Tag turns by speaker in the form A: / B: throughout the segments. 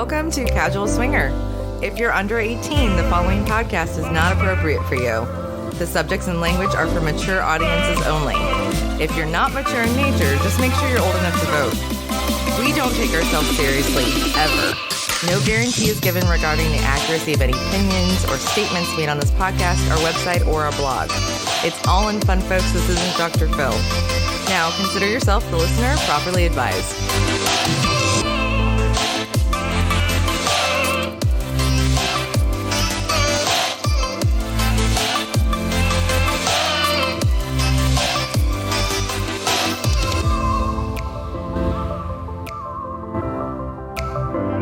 A: Welcome to Casual Swinger. If you're under 18, the following podcast is not appropriate for you. The subjects and language are for mature audiences only. If you're not mature in nature, just make sure you're old enough to vote. We don't take ourselves seriously, ever. No guarantee is given regarding the accuracy of any opinions or statements made on this podcast, our website, or our blog. It's all in fun, folks. This isn't Dr. Phil. Now, consider yourself, the listener, properly advised.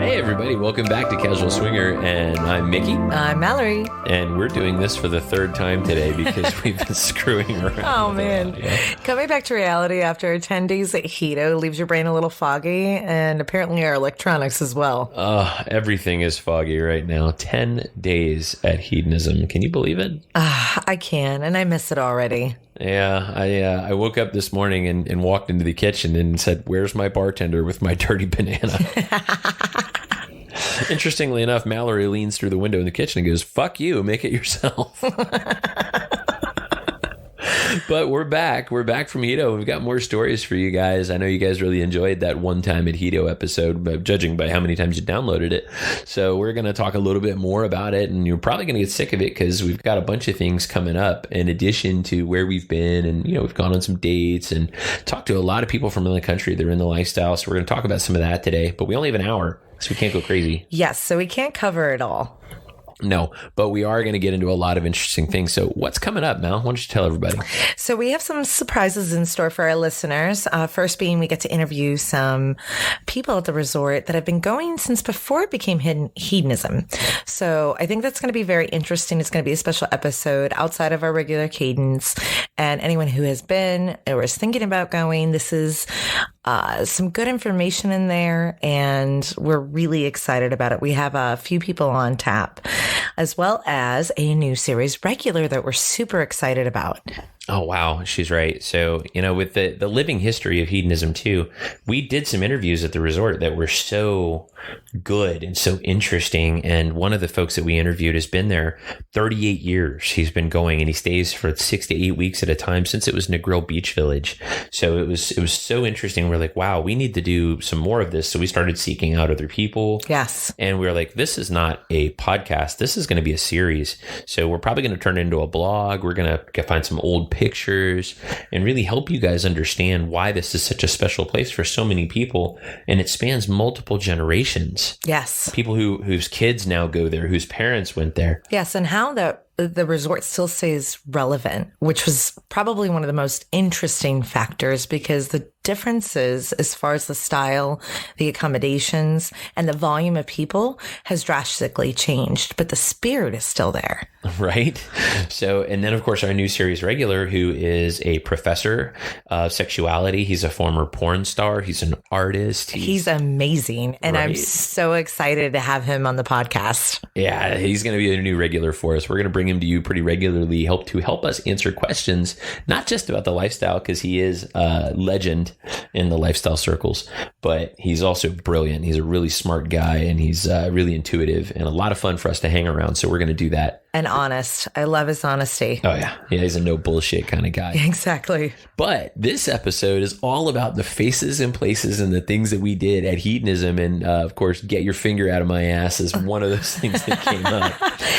B: Hey everybody, welcome back to Casual Swinger, and I'm Mickey.
A: I'm Mallory.
B: And we're doing this for the third time today because we've been screwing around.
A: Oh man. Coming back to reality after 10 days at Hedo leaves your brain a little foggy, and apparently our electronics as well.
B: Everything is foggy right now. 10 days at Hedonism. Can you believe it?
A: I can, and I miss it already.
B: Yeah, I woke up this morning and walked into the kitchen and said, "Where's my bartender with my dirty banana?" Interestingly enough, Mallory leans through the window in the kitchen and goes, "Fuck you, make it yourself." But we're back. We're back from Hedo. We've got more stories for you guys. I know you guys really enjoyed that one time at Hedo episode, but judging by how many times you downloaded it. So we're going to talk a little bit more about it, and you're probably going to get sick of it because we've got a bunch of things coming up in addition to where we've been. And, you know, we've gone on some dates and talked to a lot of people from the country that are in the lifestyle. So we're going to talk about some of that today, but we only have an hour, so we can't go crazy.
A: Yes, so we can't cover it all.
B: No, but we are going to get into a lot of interesting things. So what's coming up, Mel? Why don't you tell everybody?
A: So we have some surprises in store for our listeners. First being we get to interview some people at the resort that have been going since before it became hedonism. So I think that's going to be very interesting. It's going to be a special episode outside of our regular cadence. And anyone who has been or is thinking about going, this is some good information in there. And we're really excited about it. We have a few people on tap, as well as a new series regular that we're super excited about.
B: Oh, wow. She's right. So, you know, with the living history of Hedonism II, we did some interviews at the resort that were so good and so interesting. And one of the folks that we interviewed has been there 38 years. He's been going and he stays for 6 to 8 weeks at a time since it was Negril Beach Village. So it was so interesting. We're like, wow, we need to do some more of this. So we started seeking out other people.
A: Yes.
B: And we were like, this is not a podcast. This is going to be a series. So we're probably going to turn it into a blog. We're going to find some old pictures and really help you guys understand why this is such a special place for so many people. And it spans multiple generations.
A: Yes.
B: People whose kids now go there, whose parents went there.
A: Yes. And how the resort still stays relevant, which was probably one of the most interesting factors because the differences as far as the style, the accommodations, and the volume of people has drastically changed, but the spirit is still there.
B: Right. So, and then of course our new series regular, who is a professor of sexuality. He's a former porn star. He's an artist.
A: He's amazing. And
B: right.
A: I'm so excited to have him on the podcast.
B: Yeah, he's going to be a new regular for us. We're going to bring him to you pretty regularly, help us answer questions, not just about the lifestyle, because he is a legend in the lifestyle circles, but he's also brilliant. He's a really smart guy, and he's really intuitive and a lot of fun for us to hang around. So we're going to do that.
A: And honest. I love his honesty.
B: Oh, yeah. Yeah, he's a no bullshit kind of guy.
A: Exactly.
B: But this episode is all about the faces and places and the things that we did at Hedonism. And of course, get your finger out of my ass is one of those things that came up.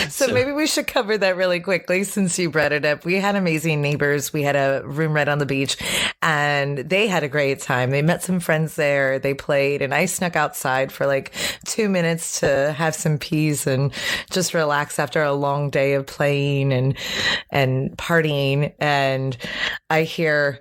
A: So maybe we should cover that really quickly since you brought it up. We had amazing neighbors. We had a room right on the beach and they had a great time. They met some friends there. They played and I snuck outside for like 2 minutes to have some peace and just relax after a long day of playing and partying. And I hear,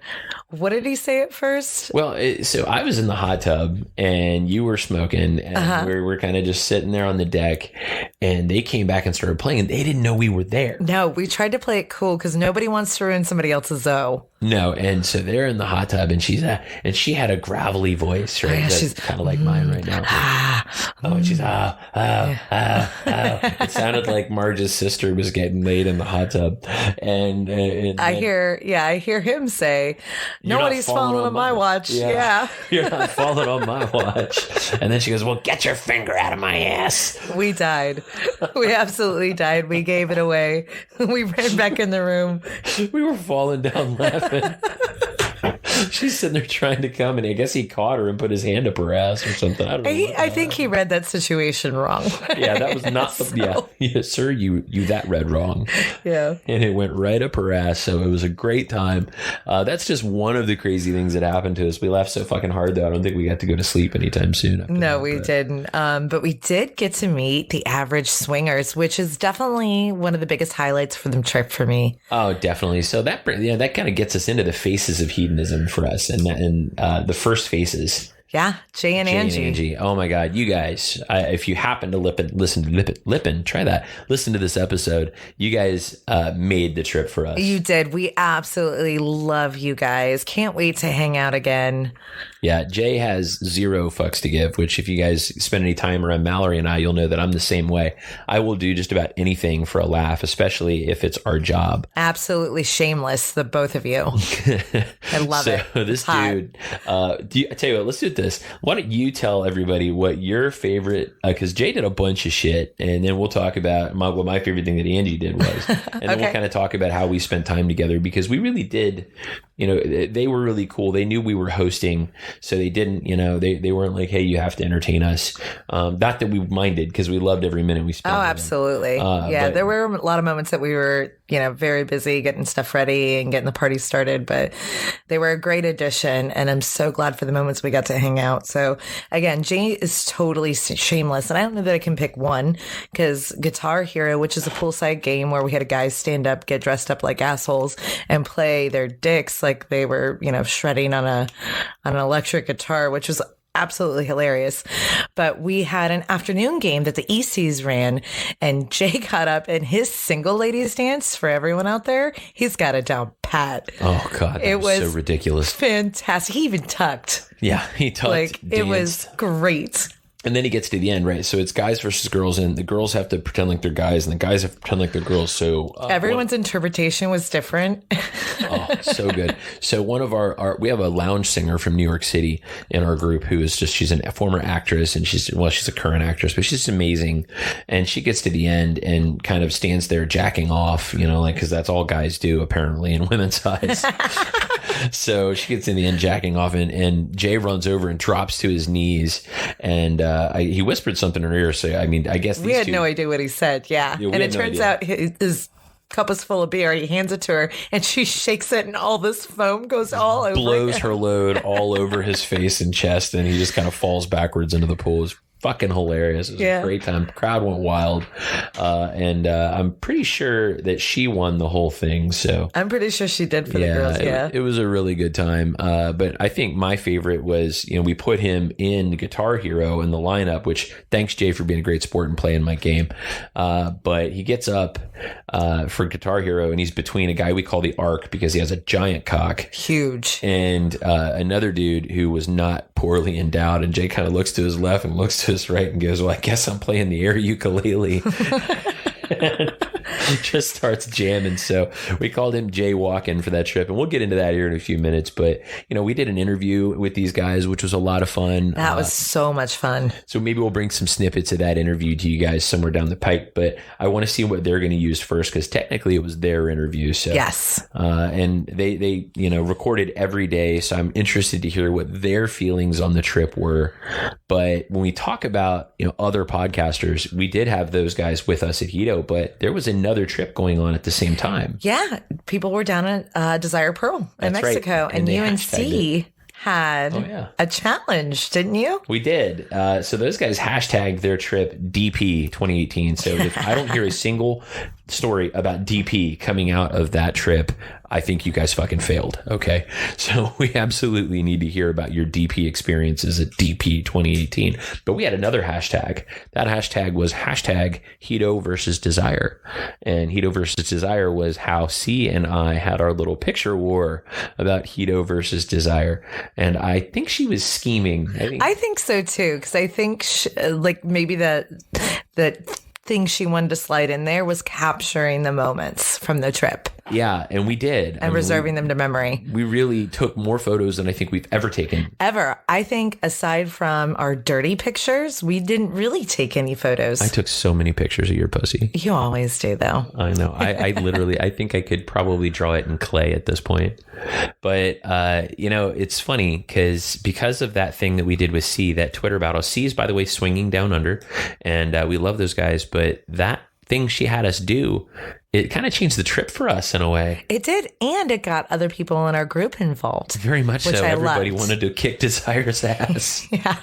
A: what did he say at first?
B: Well, so I was in the hot tub and you were smoking and we were kind of just sitting there on the deck and they came back and started playing and they didn't know we were there.
A: No, we tried to play it cool because nobody wants to ruin somebody else's O.
B: No, and so they're in the hot tub and she had a gravelly voice, right?
A: Oh, yeah,
B: she's kind of like mine right now. And she's It sounded like Marge's sister was getting laid in the hot tub. And
A: I hear hear him say, nobody's falling on my watch. Yeah.
B: You're not falling on my watch. And then she goes, well, get your finger out of my ass.
A: We died. We absolutely died. We gave it away. We ran back in the room.
B: We were falling down laughing. She's sitting there trying to come, and I guess he caught her and put his hand up her ass or something. I don't know.
A: I think he read that situation wrong.
B: Yeah, that was not the. Yeah, sir, you that read wrong.
A: Yeah,
B: and it went right up her ass. So it was a great time. That's just one of the crazy things that happened to us. We laughed so fucking hard though. I don't think we got to go to sleep anytime soon.
A: We didn't. But we did get to meet the average swingers, which is definitely one of the biggest highlights for the trip for me.
B: Oh, definitely. So that kind of gets us into the faces of hedonism for us, and the first faces.
A: Yeah, Jay and Angie.
B: Oh my God, you guys! If you happen to listen to this episode, you guys made the trip for us.
A: You did. We absolutely love you guys. Can't wait to hang out again.
B: Yeah, Jay has zero fucks to give, which if you guys spend any time around Mallory and I, you'll know that I'm the same way. I will do just about anything for a laugh, especially if it's our job.
A: Absolutely shameless, the both of you. I love it.
B: So this dude, I tell you what, let's do this. Why don't you tell everybody what your favorite, because Jay did a bunch of shit, and then we'll talk about what my favorite thing that Angie did was. And then we'll kind of talk about how we spent time together, because we really did, they were really cool. They knew we were hosting. So they didn't, they weren't like, hey, you have to entertain us. Not that we minded, because we loved every minute we spent.
A: Oh, absolutely. There were a lot of moments that we were, very busy getting stuff ready and getting the party started, but they were a great addition. And I'm so glad for the moments we got to hang out. So again, Jay is totally shameless. And I don't know that I can pick one, because Guitar Hero, which is a poolside game where we had a guy stand up, get dressed up like assholes and play their dicks like they were, shredding on an electric guitar, which was absolutely hilarious. But we had an afternoon game that the ECs ran, and Jay got up in his single ladies dance. For everyone out there, he's got it down pat.
B: Oh God, it was so ridiculous.
A: Fantastic. He even tucked.
B: Yeah, he tucked.
A: It was great.
B: And then he gets to the end, right? So it's guys versus girls, and the girls have to pretend like they're guys, and the guys have to pretend like they're girls. So
A: everyone's interpretation was different.
B: Oh, so good. So one of we have a lounge singer from New York City in our group who is she's a former actress, and she's a current actress, but she's amazing. And she gets to the end and kind of stands there jacking off, because that's all guys do apparently in women's eyes. So she gets in the end jacking off, and Jay runs over and drops to his knees, and he whispered something in her ear. So, I guess
A: we had no idea what he said. Yeah. And it turns out his cup is full of beer. He hands it to her, and she shakes it, and all this foam goes all over.
B: Blows her load all over his face and chest, and he just kind of falls backwards into the pool. It's fucking hilarious. It was a great time. Crowd went wild. And I'm pretty sure that she won the whole thing. So
A: I'm pretty sure she did for the girls.
B: It was a really good time. But I think my favorite was, we put him in Guitar Hero in the lineup, which thanks Jay for being a great sport and playing my game. But he gets up for Guitar Hero, and he's between a guy we call the Arc because he has a giant cock.
A: Huge.
B: And another dude who was not poorly endowed. And Jay kind of looks to his left and looks to his right and goes, well, I guess I'm playing the air ukulele. Just starts jamming. So we called him Jay Walkin' for that trip, and we'll get into that here in a few minutes. But we did an interview with these guys, which was a lot of fun.
A: That was so much fun.
B: So maybe we'll bring some snippets of that interview to you guys somewhere down the pike. But I want to see what they're going to use first, because technically it was their interview. So
A: yes,
B: and they recorded every day. So I'm interested to hear what their feelings on the trip were. But when we talk about other podcasters, we did have those guys with us at Hedo, but there was another trip going on at the same time.
A: Yeah. People were down at Desire Pearl in Mexico, right. and UNC had a challenge, didn't you?
B: We did. So those guys hashtagged their trip DP 2018. So if I don't hear a single story about DP coming out of that trip, I think you guys fucking failed. Okay. So we absolutely need to hear about your DP experiences at DP 2018. But we had another hashtag. That hashtag was hashtag Hedo versus Desire. And Hedo versus Desire was how C and I had our little picture war about Hedo versus Desire. And I think she was scheming.
A: I think so too. Because I think maybe that thing she wanted to slide in there was capturing the moments from the trip.
B: Yeah, and we did.
A: And reserving them to memory.
B: We really took more photos than I think we've ever taken.
A: Ever. I think aside from our dirty pictures, we didn't really take any photos.
B: I took so many pictures of your pussy.
A: You always do, though.
B: I know. I literally, I think I could probably draw it in clay at this point. But, it's funny because of that thing that we did with C, that Twitter battle. C is, by the way, swinging down under. And we love those guys. But that thing she had us do, it kind of changed the trip for us in a way.
A: It did, and it got other people in our group involved.
B: Very much so. Everybody
A: loved.
B: wanted to kick Desire's ass.
A: Yeah.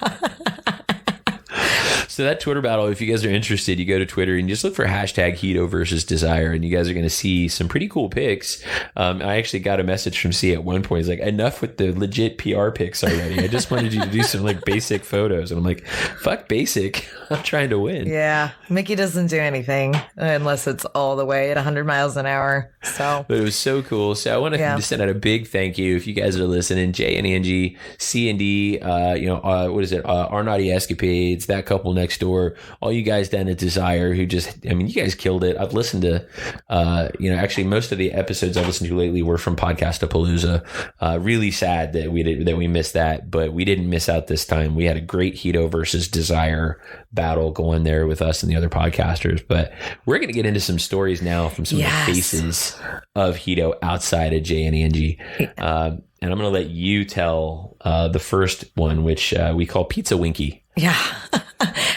B: So that Twitter battle, if you guys are interested, you go to Twitter and just look for hashtag Hedo versus Desire, and you guys are going to see some pretty cool pics. I actually got a message from C at one point. He's like, enough with the legit PR pics already. I just wanted you to do some like basic photos. And I'm like, fuck basic. I'm trying to win.
A: Yeah. Mickey doesn't do anything unless it's all the way at 100 miles an hour. So,
B: but it was so cool. So I want to send out a big thank you if you guys are listening. Jay and Angie, C and D, what is it? Our Naughty Escapades, that couple next door, all you guys down at Desire who you guys killed it. I've listened to, actually most of the episodes I've listened to lately were from Podcastapalooza. Really sad that we missed that, but we didn't miss out this time. We had a great Hedo versus Desire battle going there with us and the other podcasters, but we're going to get into some stories now from some of the faces of Hedo outside of Jay and Angie. And I'm going to let you tell the first one, which we call Pizza Winky.
A: Yeah.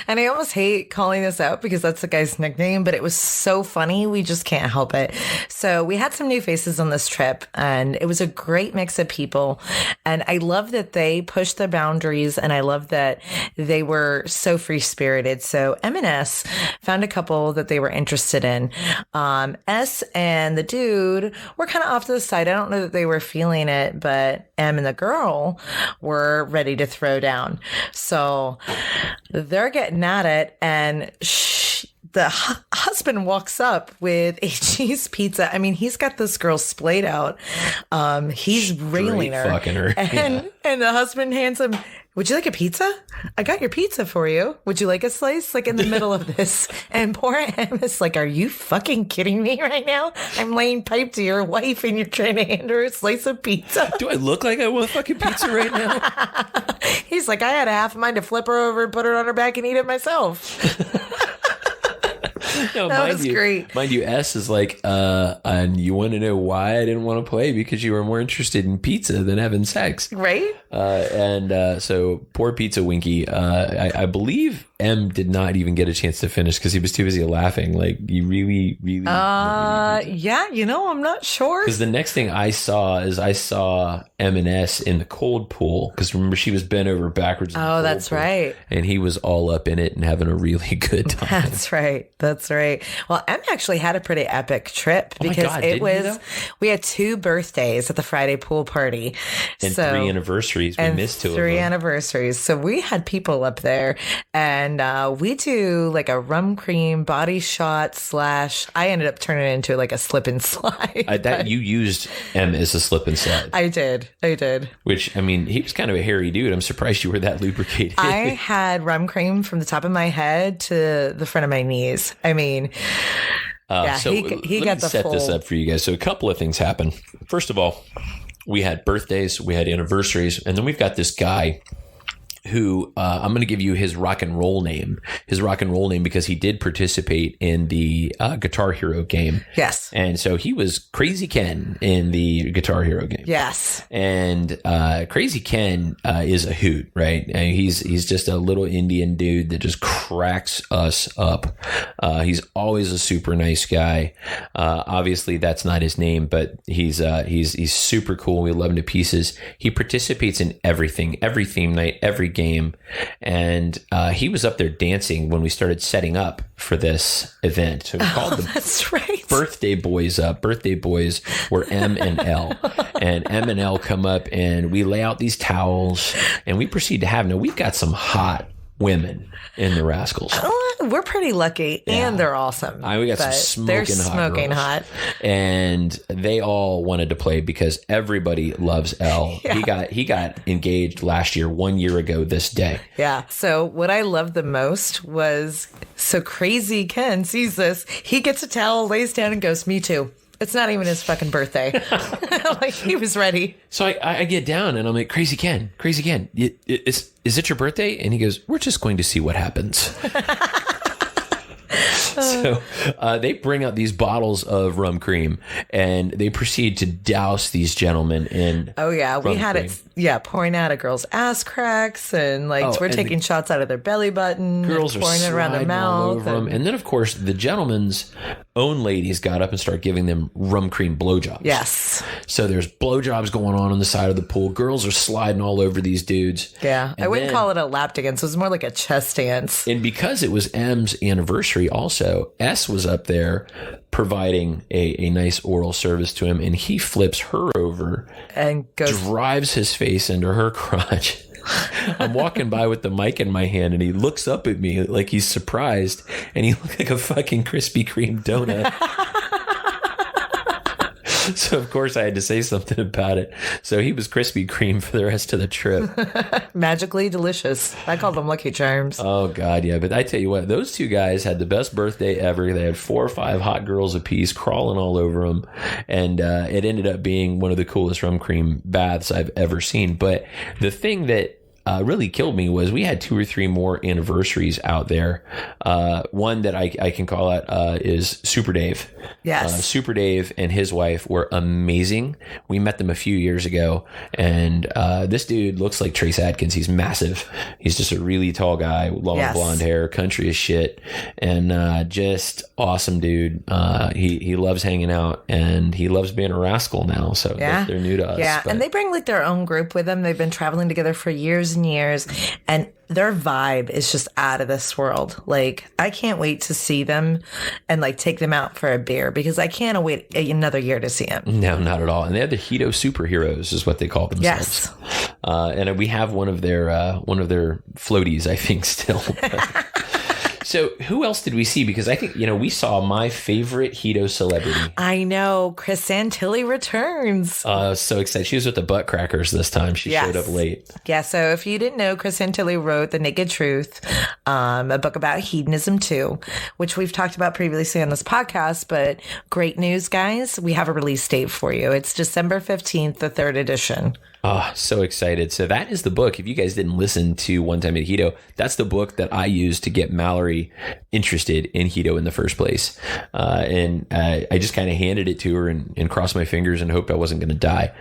A: And I almost hate calling this out because that's the guy's nickname, but it was so funny. We just can't help it. So we had some new faces on this trip, and it was a great mix of people. And I love that they pushed the boundaries, and I love that they were so free spirited. So M&S found a couple that they were interested in. S and the dude were kind of off to the side. I don't know that they were feeling it, but M and the girl were ready to throw down. So they're getting at it, and the husband walks up with a cheese pizza. I mean, he's got this girl splayed out. He's railing her.
B: Fucking her.
A: And the husband hands him, would you like a pizza? I got your pizza for you. Would you like a slice? Like in the middle of this. And poor M is like, are you fucking kidding me right now? I'm laying pipe to your wife and you're trying to hand her a slice of pizza.
B: Do I look like I want fucking pizza right now?
A: He's like, I had a half mind to flip her over and put her on her back and eat it myself.
B: No,
A: that was great.
B: Mind you, S is like, and you want to know why I didn't want to play? Because you were more interested in pizza than having sex.
A: Right?
B: So poor Pizza Winky. I believe M did not even get a chance to finish because he was too busy laughing. Like, you really.
A: Yeah, I'm not sure.
B: Because the next thing I saw M&S in the cold pool. Because remember, she was bent over backwards.
A: Oh, that's pool, right.
B: And he was all up in it and having a really good time.
A: That's right. Well, M actually had a pretty epic trip because we had 2 birthdays at the Friday pool party.
B: And 3 anniversaries. We missed 2 of them.
A: 3 anniversaries. So we had people up there, and we do like a rum cream body shot / I ended up turning it into like a slip and slide.
B: You used M as a slip and slide.
A: I did.
B: Which, I mean, he was kind of a hairy dude. I'm surprised you were that lubricated.
A: I had rum cream from the top of my head to the front of my knees. I mean,
B: so
A: he got the
B: set
A: full...
B: this up for you guys. So a couple of things happened. First of all, we had birthdays, we had anniversaries, and then we've got this guy who I'm going to give you his rock and roll name. His rock and roll name because he did participate in the Guitar Hero game.
A: Yes.
B: And so he was Crazy Ken in the Guitar Hero game.
A: Yes.
B: And Crazy Ken is a hoot, right? And he's just a little Indian dude that just cracks us up. He's always a super nice guy. Obviously, that's not his name, but he's super cool. We love him to pieces. He participates in everything, every theme night, every game, and he was up there dancing when we started setting up for this event. So we called them
A: that's right.
B: Birthday Boys up. Birthday Boys were M and L, and M and L come up and we lay out these towels and we proceed to have. Now we've got some hot women in the Rascals.
A: We're pretty lucky, and they're awesome.
B: We got some smoking hot. And they all wanted to play because everybody loves L. Yeah. He got engaged last year, 1 year ago this day.
A: Yeah. So what I loved the most was, so Crazy Ken sees this. He gets a towel, lays down, and goes, me too. It's not even his fucking birthday. Like, he was ready.
B: So I get down and I'm like, Crazy Ken, is it your birthday? And he goes, we're just going to see what happens. So they bring out these bottles of rum cream and they proceed to douse these gentlemen in.
A: Oh, yeah. We had cream. Pouring out a girl's ass cracks and we're taking shots out of their belly button.
B: Girls are pouring it around their mouth. And then, of course, the gentlemen's own ladies got up and started giving them rum cream blowjobs.
A: Yes.
B: So there's blowjobs going on the side of the pool. Girls are sliding all over these dudes.
A: Yeah. I wouldn't call it a lap dance. It was more like a chest dance.
B: And because it was M's anniversary also, S was up there providing a nice oral service to him, and he flips her over
A: and
B: drives his face into her crotch. I'm walking by with the mic in my hand, and he looks up at me like he's surprised, and he looked like a fucking Krispy Kreme donut. So, of course, I had to say something about it. So he was Krispy Kreme for the rest of the trip.
A: Magically delicious. I call them Lucky Charms.
B: Oh, God, yeah. But I tell you what, those two guys had the best birthday ever. They had 4 or 5 hot girls apiece crawling all over them. And it ended up being one of the coolest rum cream baths I've ever seen. But the thing that really killed me was we had 2 or 3 more anniversaries out there. One that I can call out is Super Dave.
A: Yes.
B: Super Dave and his wife were amazing. We met them a few years ago, and this dude looks like Trace Adkins. He's massive. He's just a really tall guy, long blonde hair, country as shit, and just awesome dude. He loves hanging out, and he loves being a rascal now, so they're new to us.
A: Yeah, and they bring their own group with them. They've been traveling together for years and years, and their vibe is just out of this world. Like, I can't wait to see them and take them out for a beer, because I can't wait another year to see them.
B: No, not at all. And they have the Hedo superheroes is what they call themselves.
A: Yes.
B: And we have one of their floaties, I think, still. So who else did we see? Because I think, we saw my favorite Hedo celebrity.
A: I know. Chris Santilli returns.
B: So excited. She was with the Butt Crackers this time. She showed up late.
A: Yeah. So if you didn't know, Chris Santilli wrote The Naked Truth, a book about Hedonism II, which we've talked about previously on this podcast. But great news, guys. We have a release date for you. It's December 15th, the 3rd edition.
B: Oh, so excited. So that is the book. If you guys didn't listen to One Time at Hedo, that's the book that I used to get Mallory interested in Hedo in the first place. And I just kind of handed it to her and crossed my fingers and hoped I wasn't going to die.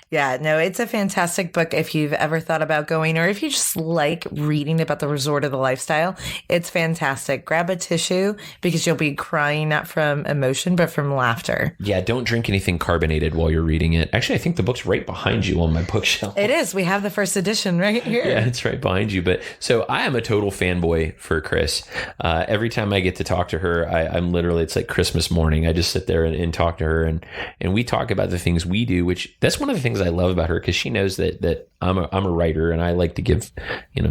A: Yeah, no, it's a fantastic book if you've ever thought about going, or if you just like reading about the resort or the lifestyle. It's fantastic. Grab a tissue, because you'll be crying not from emotion, but from laughter.
B: Yeah, don't drink anything carbonated while you're reading it. Actually, I think the book's right behind you on my bookshelf.
A: It is. We have the first edition right here.
B: Yeah, it's right behind you. But so I am a total fanboy for Chris. Every time I get to talk to her, I'm literally, it's like Christmas morning. I just sit there and talk to her, and we talk about the things we do, which that's one of the things I love about her, because she knows that I'm a writer, and I like to give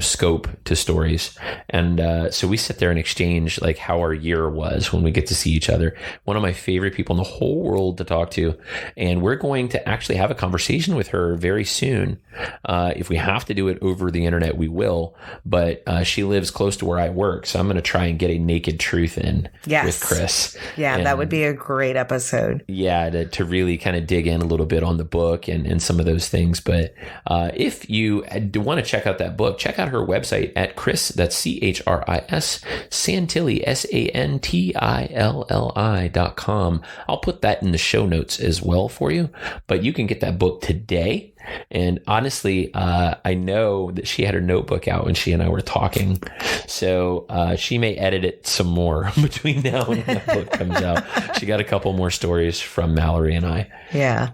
B: scope to stories, and so we sit there and exchange how our year was when we get to see each other. One of my favorite people in the whole world to talk to, and we're going to actually have a conversation with her very soon. If we have to do it over the internet, we will, but she lives close to where I work, so I'm going to try and get a Naked Truth in with Chris.
A: Yeah, that would be a great episode.
B: Yeah, to really kind of dig in a little bit on the book and some of those things. But if you want to check out that book, check out her website at Chris, that's CHRIS, Santilli, SANTILLI.com. I'll put that in the show notes as well for you, but you can get that book today. And honestly, I know that she had her notebook out when she and I were talking. So she may edit it some more between now and when that book comes out. She got a couple more stories from Mallory and I.
A: Yeah.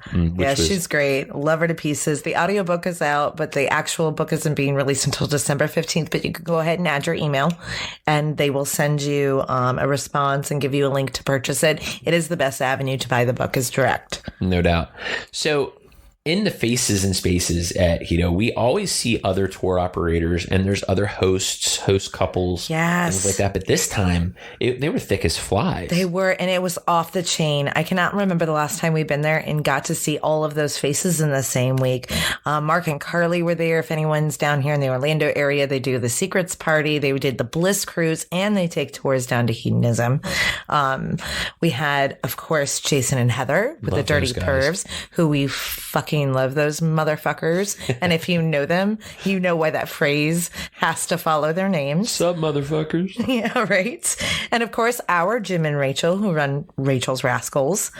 A: She's great. Love her to pieces. The audiobook is out, but the actual book isn't being released until December 15th. But you can go ahead and add your email, and they will send you a response and give you a link to purchase it. It is the best avenue to buy the book, is direct.
B: No doubt. So in the faces and spaces at Hedo, we always see other tour operators and there's other host couples, things like that. But this time, they were thick as flies.
A: They were, and it was off the chain. I cannot remember the last time we've been there and got to see all of those faces in the same week. Mark and Carly were there. If anyone's down here in the Orlando area, they do the Secrets Party. They did the Bliss Cruise, and they take tours down to Hedonism. We had, of course, Jason and Heather with the Dirty Pervs, who we fucking love those motherfuckers. And if you know them, you know why that phrase has to follow their names.
B: Sup, motherfuckers?
A: Yeah, right. And of course, our Jim and Rachel, who run Rachel's Rascals.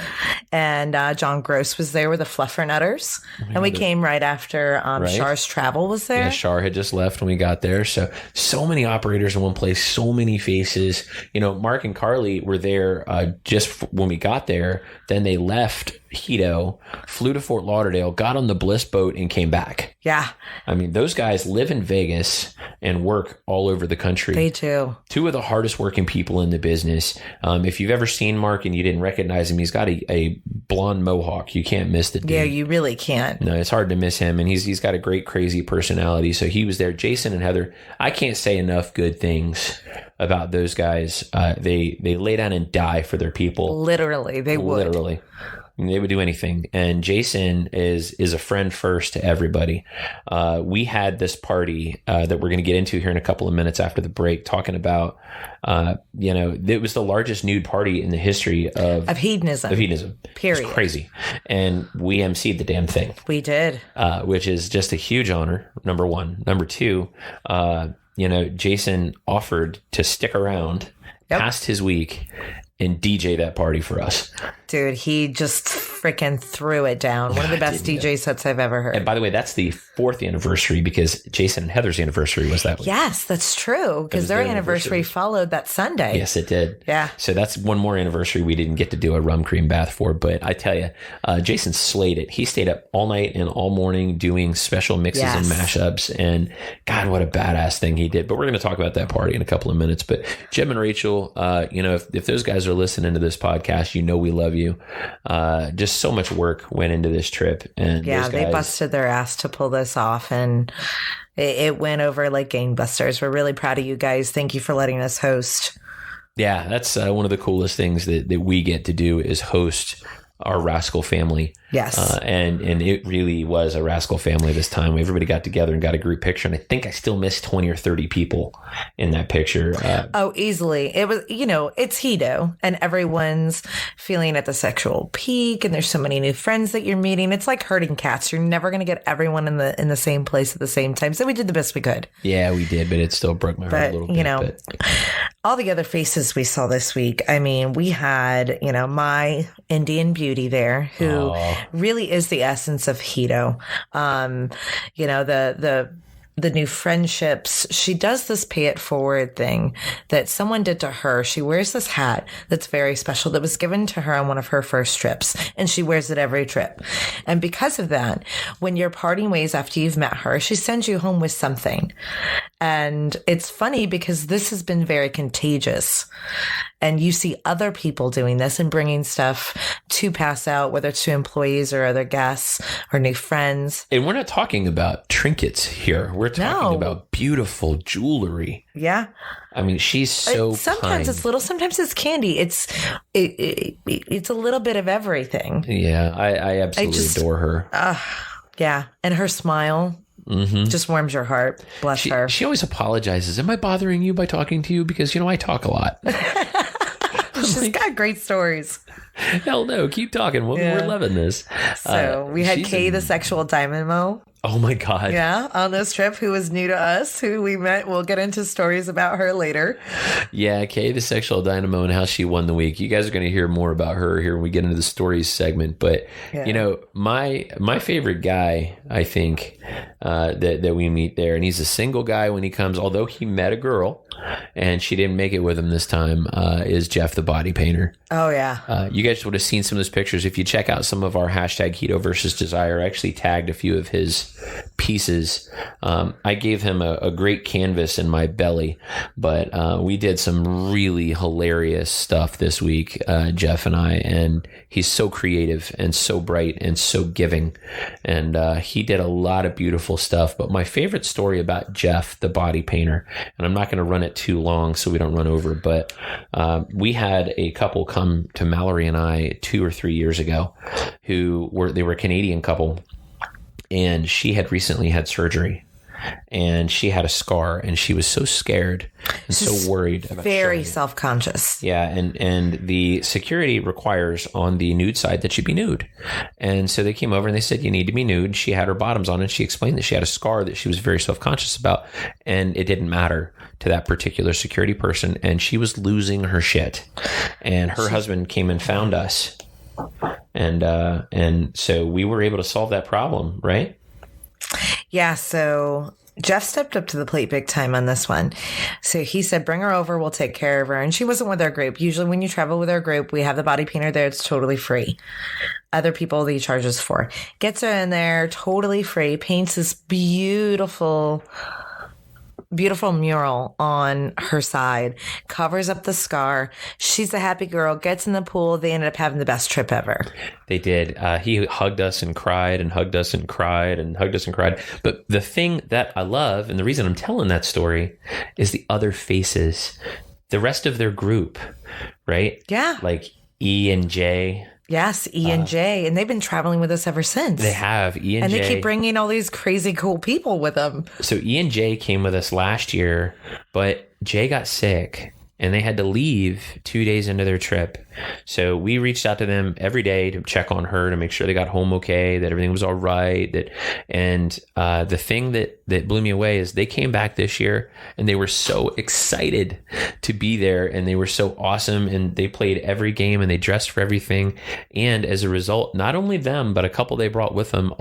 A: And John Gross was there with the Fluffernutters. And we came right after Char's Travel was there.
B: Yeah, Char had just left when we got there. So many operators in one place, so many faces. Mark and Carly were there just when we got there. Then they left Hedo, flew to Fort Lauderdale, got on the Bliss boat, and came back.
A: Yeah.
B: I mean, those guys live in Vegas and work all over the country.
A: They do.
B: Two of the hardest working people in the business. If you've ever seen Mark and you didn't recognize him, he's got a blonde mohawk. You can't miss the dude.
A: Yeah, you really can't.
B: No, it's hard to miss him. And he's got a great, crazy personality. So he was there. Jason and Heather, I can't say enough good things about those guys. They lay down and die for their people.
A: Literally, they would.
B: Literally. They would do anything. And Jason is a friend first to everybody. We had this party that we're going to get into here in a couple of minutes after the break, talking about, it was the largest nude party in the history of hedonism.
A: Period.
B: It's crazy. And we emceed the damn thing.
A: We did.
B: Which is just a huge honor, number one. Number two, Jason offered to stick around past his week and DJ that party for us.
A: Dude, he just freaking threw it down. One of the best DJ sets I've ever heard.
B: And by the way, that's the 4th anniversary because Jason and Heather's anniversary was that week.
A: Yes, that's true. Because their anniversary followed that Sunday.
B: Yes, it did.
A: Yeah.
B: So that's one more anniversary we didn't get to do a rum cream bath for. But I tell you, Jason slayed it. He stayed up all night and all morning doing special mixes and mashups. And God, what a badass thing he did. But we're going to talk about that party in a couple of minutes. But Jim and Rachel, if those guys are listening to this podcast, we love you. Just so much work went into this trip. And
A: they busted their ass to pull this off. And it went over like gangbusters. We're really proud of you guys. Thank you for letting us host. Yeah,
B: that's one of the coolest things that we get to do is host our Rascal family.
A: Yes.
B: And it really was a Rascal family this time. Everybody got together and got a group picture. And I think I still missed 20 or 30 people in that picture.
A: Easily. It was, it's Hedo and everyone's feeling at the sexual peak. And there's so many new friends that you're meeting. It's like herding cats. You're never going to get everyone in the same place at the same time. So we did the best we could.
B: Yeah, we did. But it still broke my heart a little bit.
A: All the other faces we saw this week. I mean, we had, my Indian beauty there who really is the essence of Hedo. The new friendships. She does this pay it forward thing that someone did to her. She wears this hat that's very special that was given to her on one of her first trips, and she wears it every trip. And because of that, when you're parting ways after you've met her, she sends you home with something. And it's funny because this has been very contagious. And you see other people doing this and bringing stuff to pass out, whether it's to employees or other guests or new friends.
B: And we're not talking about trinkets here. We're talking about beautiful jewelry.
A: Yeah.
B: I mean, she's so
A: sometimes it's little, sometimes it's candy. It's a little bit of everything.
B: Yeah, I absolutely adore her.
A: Yeah. And her smile. Mm-hmm. Just warms your heart. Bless her.
B: She always apologizes. Am I bothering you by talking to you? Because, I talk a lot.
A: She's got great stories.
B: Hell no. Keep talking. We're loving this.
A: So we had Kay, the sexual dynamo.
B: Oh, my God.
A: Yeah, on this trip, who was new to us, who we met. We'll get into stories about her later.
B: Yeah, Kay, the sexual dynamo, and how she won the week. You guys are going to hear more about her here when we get into the stories segment. But, my favorite guy, I think, that we meet there, and he's a single guy when he comes, although he met a girl, and she didn't make it with him this time, is Jeff the body painter.
A: Oh, yeah.
B: You guys would have seen some of those pictures. If you check out some of our hashtag Hedo versus Desire, I actually tagged a few of his pieces. I gave him a great canvas in my belly, but we did some really hilarious stuff this week, Jeff and I, and he's so creative and so bright and so giving, and he did a lot of beautiful stuff. But my favorite story about Jeff, the body painter, and I'm not going to run it too long so we don't run over, but we had a couple come to Mallory and I 2 or 3 years ago they were a Canadian couple, and she had recently had surgery, and she had a scar, and she was so scared and so worried about
A: very self-conscious.
B: Yeah, and the security requires on the nude side that she be nude. And so they came over and they said, you need to be nude. She had her bottoms on, and she explained that she had a scar that she was very self-conscious about, and it didn't matter to that particular security person, and she was losing her shit. And her husband came and found us. And so we were able to solve that problem, right?
A: Yeah, so Jeff stepped up to the plate big time on this one. So he said, bring her over, we'll take care of her. And she wasn't with our group. Usually when you travel with our group, we have the body painter there. It's totally free. Other people he charges for. Gets her in there, totally free, paints this beautiful mural on her side, covers up the scar. She's a happy girl, gets in the pool. They ended up having the best trip ever.
B: They did. He hugged us and cried and hugged us and cried and hugged us and cried. But the thing that I love, and the reason I'm telling that story, is the other faces, the rest of their group, right?
A: Yeah.
B: Like E and J.
A: Yes, E and J, and they've been traveling with us ever since.
B: They have, E and J.
A: And they keep bringing all these crazy cool people with them.
B: So E and J came with us last year, but Jay got sick, and they had to leave 2 days into their trip. So we reached out to them every day to check on her, to make sure they got home okay, that everything was all right. The thing that blew me away is they came back this year, and they were so excited to be there, and they were so awesome, and they played every game, and they dressed for everything. And as a result, not only them, but a couple they brought with them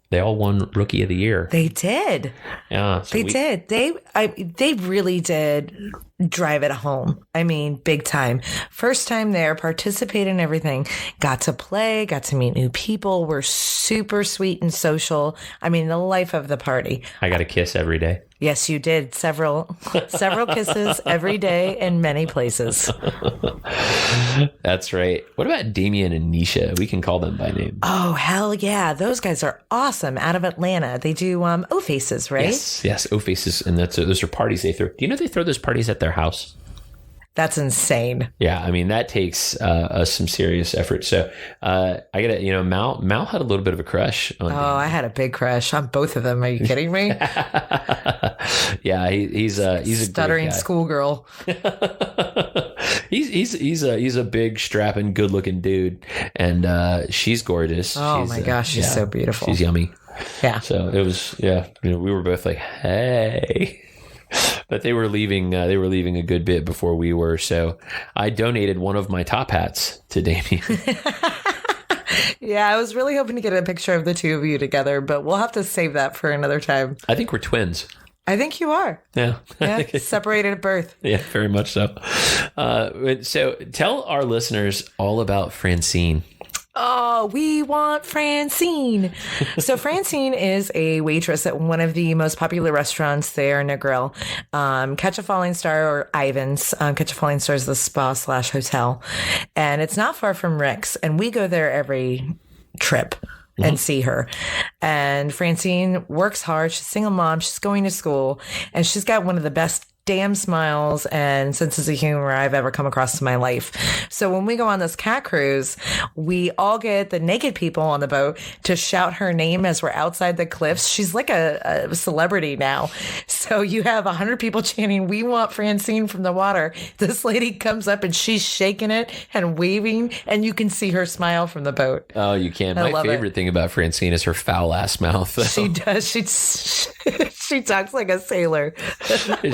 B: they all won Rookie of the Year.
A: They did.
B: Yeah,
A: they did. They really did drive it home. I mean, big time. First time there, participated in everything. Got to play, got to meet new people. Were super sweet and social. I mean, the life of the party.
B: I got a kiss every day.
A: Yes, you did. Several kisses every day in many places.
B: That's right. What about Damien and Nisha? We can call them by name.
A: Oh, hell yeah. Those guys are awesome. Out of Atlanta. They do O-Faces, right?
B: Yes, O-Faces. And those are parties they throw. Do you know they throw those parties at their house?
A: That's insane.
B: Yeah, I mean, that takes some serious effort. So I got to, Mal had a little bit of a crush on Damien.
A: I had a big crush on both of them. Are you kidding me?
B: Yeah, he's a
A: stuttering schoolgirl.
B: He's a big, strapping, good-looking dude, and she's gorgeous.
A: Oh my gosh, she's so beautiful.
B: She's yummy.
A: Yeah.
B: So it was, we were both like, hey. But they were leaving a good bit before we were. So I donated one of my top hats to Damien.
A: Yeah, I was really hoping to get a picture of the two of you together, but we'll have to save that for another time.
B: I think we're twins.
A: I think you are.
B: Yeah.
A: Separated at birth.
B: Yeah, very much so. So tell our listeners all about Francine.
A: Oh, we want Francine. So Francine is a waitress at one of the most popular restaurants there, Negril. Catch a Falling Star or Ivan's. Catch a Falling Star is the spa/hotel. And it's not far from Rick's. And we go there every trip and see her. And Francine works hard. She's a single mom. She's going to school. And she's got one of the best damn smiles and senses of humor I've ever come across in my life. So when we go on this cat cruise, we all get the naked people on the boat to shout her name as we're outside the cliffs. She's like a celebrity now. So you have 100 people chanting, "We want Francine" from the water. This lady comes up and she's shaking it and waving, and you can see her smile from the boat.
B: Oh, you can. My favorite thing about Francine is her foul ass mouth. Though.
A: She does. She talks like a sailor.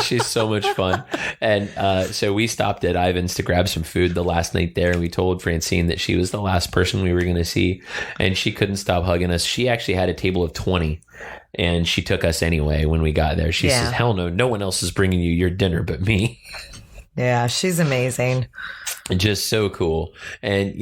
B: She's so much fun. And so we stopped at Ivan's to grab some food the last night there, and we told Francine that she was the last person we were going to see, and she couldn't stop hugging us. She actually had a table of 20, and she took us anyway when we got there. She says, hell no one else is bringing you your dinner but me.
A: Yeah, she's amazing.
B: Just so cool. And,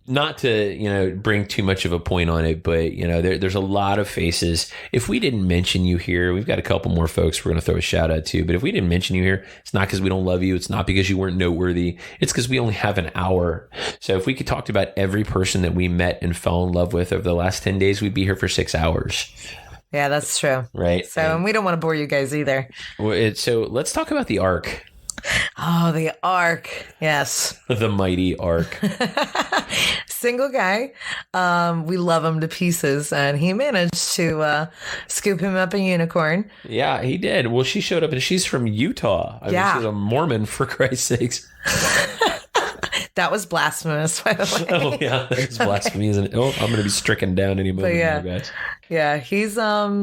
B: not to, bring too much of a point on it, but, there's a lot of faces. If we didn't mention you here, we've got a couple more folks we're going to throw a shout out to. But if we didn't mention you here, it's not because we don't love you. It's not because you weren't noteworthy. It's because we only have an hour. So if we could talk about every person that we met and fell in love with over the last 10 days, we'd be here for 6 hours.
A: Yeah, that's true.
B: Right.
A: So, and we don't want to bore you guys either.
B: So let's talk about the Ark.
A: Oh, the Ark. Yes.
B: The mighty Ark.
A: Single guy. We love him to pieces. And he managed to scoop him up a unicorn.
B: Yeah, he did. Well, she showed up and she's from Utah. I mean, she's a Mormon, for Christ's sakes.
A: That was blasphemous, by the way.
B: Oh, yeah. That's blasphemy, isn't it? Oh, I'm going to be stricken down any moment now, guys.
A: Yeah, he's got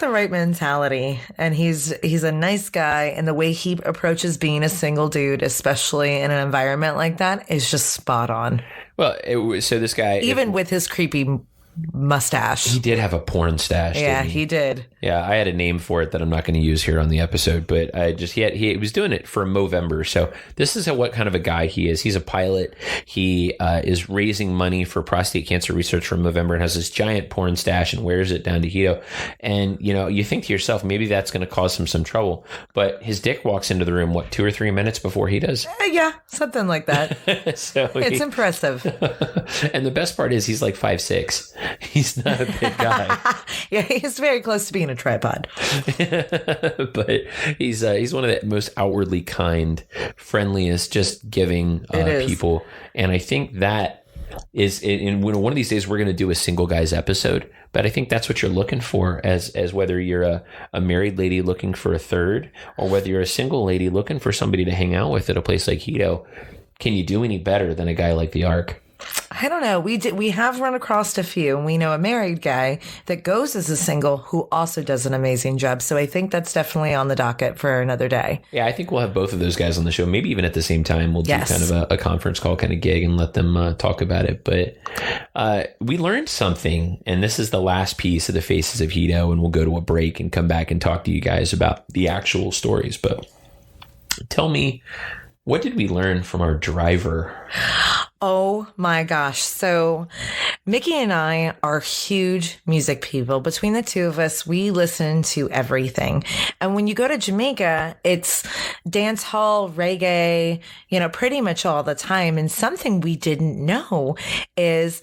A: the right mentality, and he's a nice guy, and the way he approaches being a single dude, especially in an environment like that, is just spot on.
B: Well, so this guy,
A: even with his creepy mustache,
B: he did have a porn stash.
A: Yeah, he did.
B: Yeah, I had a name for it that I'm not going to use here on the episode, but he was doing it for Movember. So this is what kind of a guy he is. He's a pilot. He is raising money for prostate cancer research for Movember and has this giant porn stash and wears it down to Hedo. And you think to yourself, maybe that's going to cause him some trouble. But his dick walks into the room 2 or 3 minutes before he does.
A: Yeah, something like that.
B: So
A: it's impressive.
B: And the best part is he's like 5'6". He's not a big guy.
A: Yeah, he's very close to being a tripod.
B: But he's one of the most outwardly kind, friendliest, just giving people. And I think that is in one of these days we're going to do a single guys episode. But I think that's what you're looking for as whether you're a married lady looking for a third, or whether you're a single lady looking for somebody to hang out with at a place like Hedo. Can you do any better than a guy like the Ark?
A: I don't know. We have run across a few, and we know a married guy that goes as a single who also does an amazing job. So I think that's definitely on the docket for another day.
B: Yeah, I think we'll have both of those guys on the show. Maybe even at the same time, we'll do kind of a conference call kind of gig and let them talk about it. But we learned something, and this is the last piece of the Faces of Hedo, and we'll go to a break and come back and talk to you guys about the actual stories. But tell me, what did we learn from our driver?
A: Oh my gosh. So Mickey and I are huge music people. Between the two of us, we listen to everything. And when you go to Jamaica, it's dance hall, reggae, pretty much all the time. And something we didn't know is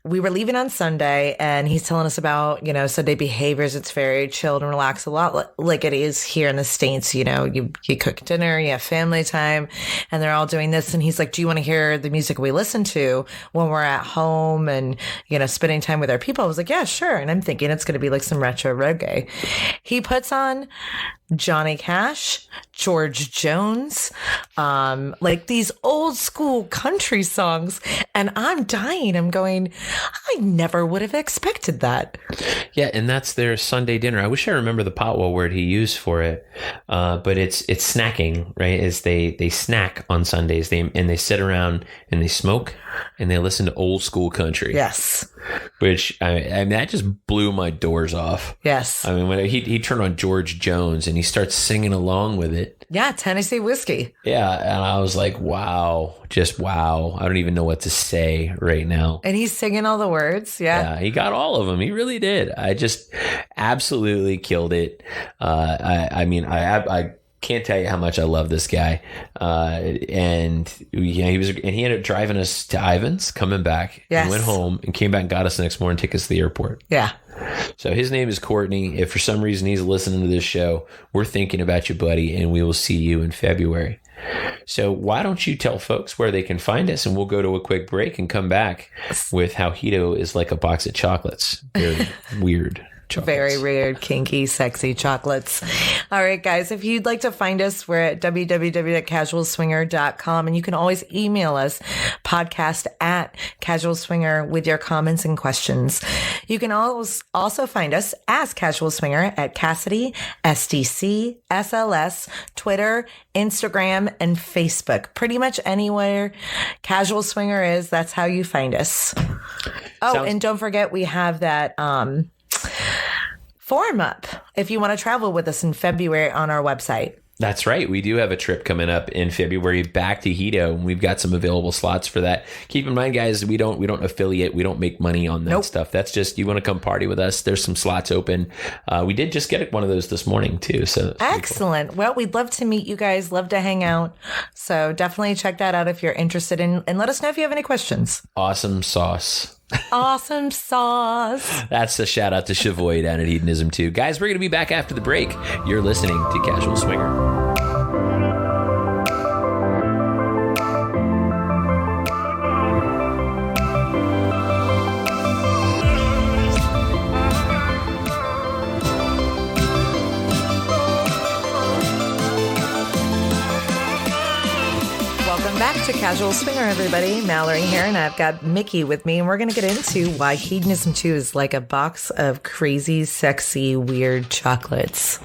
A: we were leaving on Sunday, and he's telling us about, Sunday behaviors. It's very chilled and relaxed, a lot like it is here in the States. You cook dinner, you have family time, and they're all doing this. And he's like, do you want to hear the music we listen to when we're at home and, spending time with our people? I was like, yeah, sure. And I'm thinking it's going to be like some retro reggae. He puts on Johnny Cash, George Jones, like these old school country songs. And I'm dying. I'm going, I never would have expected that.
B: Yeah. And that's their Sunday dinner. I wish I remember the patois word he used for it. But it's snacking, right? Is they snack on Sundays, and they sit around and they smoke and they listen to old school country.
A: Yes.
B: Which I mean, that just blew my doors off.
A: Yes.
B: I mean, when he turned on George Jones and he starts singing along with it.
A: Yeah, Tennessee whiskey.
B: Yeah, and I was like, wow, just wow. I don't even know what to say right now.
A: And he's singing all the words. Yeah,
B: he got all of them. He really did. I just absolutely killed it. I can't tell you how much I love this guy. And he ended up driving us to Ivan's, coming back, and went home and came back and got us the next morning, took us to the airport.
A: Yeah.
B: So his name is Courtney. If for some reason he's listening to this show, we're thinking about you, buddy, and we will see you in February. So why don't you tell folks where they can find us, and we'll go to a quick break and come back with how Hedo is like a box of chocolates. Very weird. Chocolates.
A: Very weird, kinky, sexy chocolates. All right, guys, if you'd like to find us, we're at www.casualswinger.com, and you can always email us, podcast@casualswinger, with your comments and questions. You can also find us as Casual Swinger at Cassidy, SDC, SLS, Twitter, Instagram, and Facebook. Pretty much anywhere Casual Swinger is, that's how you find us. And don't forget, we have that forum up if you want to travel with us in February on our website.
B: That's right. We do have a trip coming up in February back to Hedo, and we've got some available slots for that. Keep in mind, guys, we don't affiliate. We don't make money on that stuff. That's just, you want to come party with us. There's some slots open. We did just get one of those this morning too. So
A: excellent. Cool. Well, we'd love to meet you guys. Love to hang out. So definitely check that out if you're interested in, and let us know if you have any questions.
B: Awesome sauce.
A: Awesome sauce.
B: That's a shout out to Chavoy down at Hedonism II. Guys, we're going to be back after the break. You're listening to Casual Swinger.
A: Back to Casual Swinger, everybody. Mallory here, and I've got Mickey with me, and we're going to get into why Hedonism II is like a box of crazy, sexy, weird chocolates.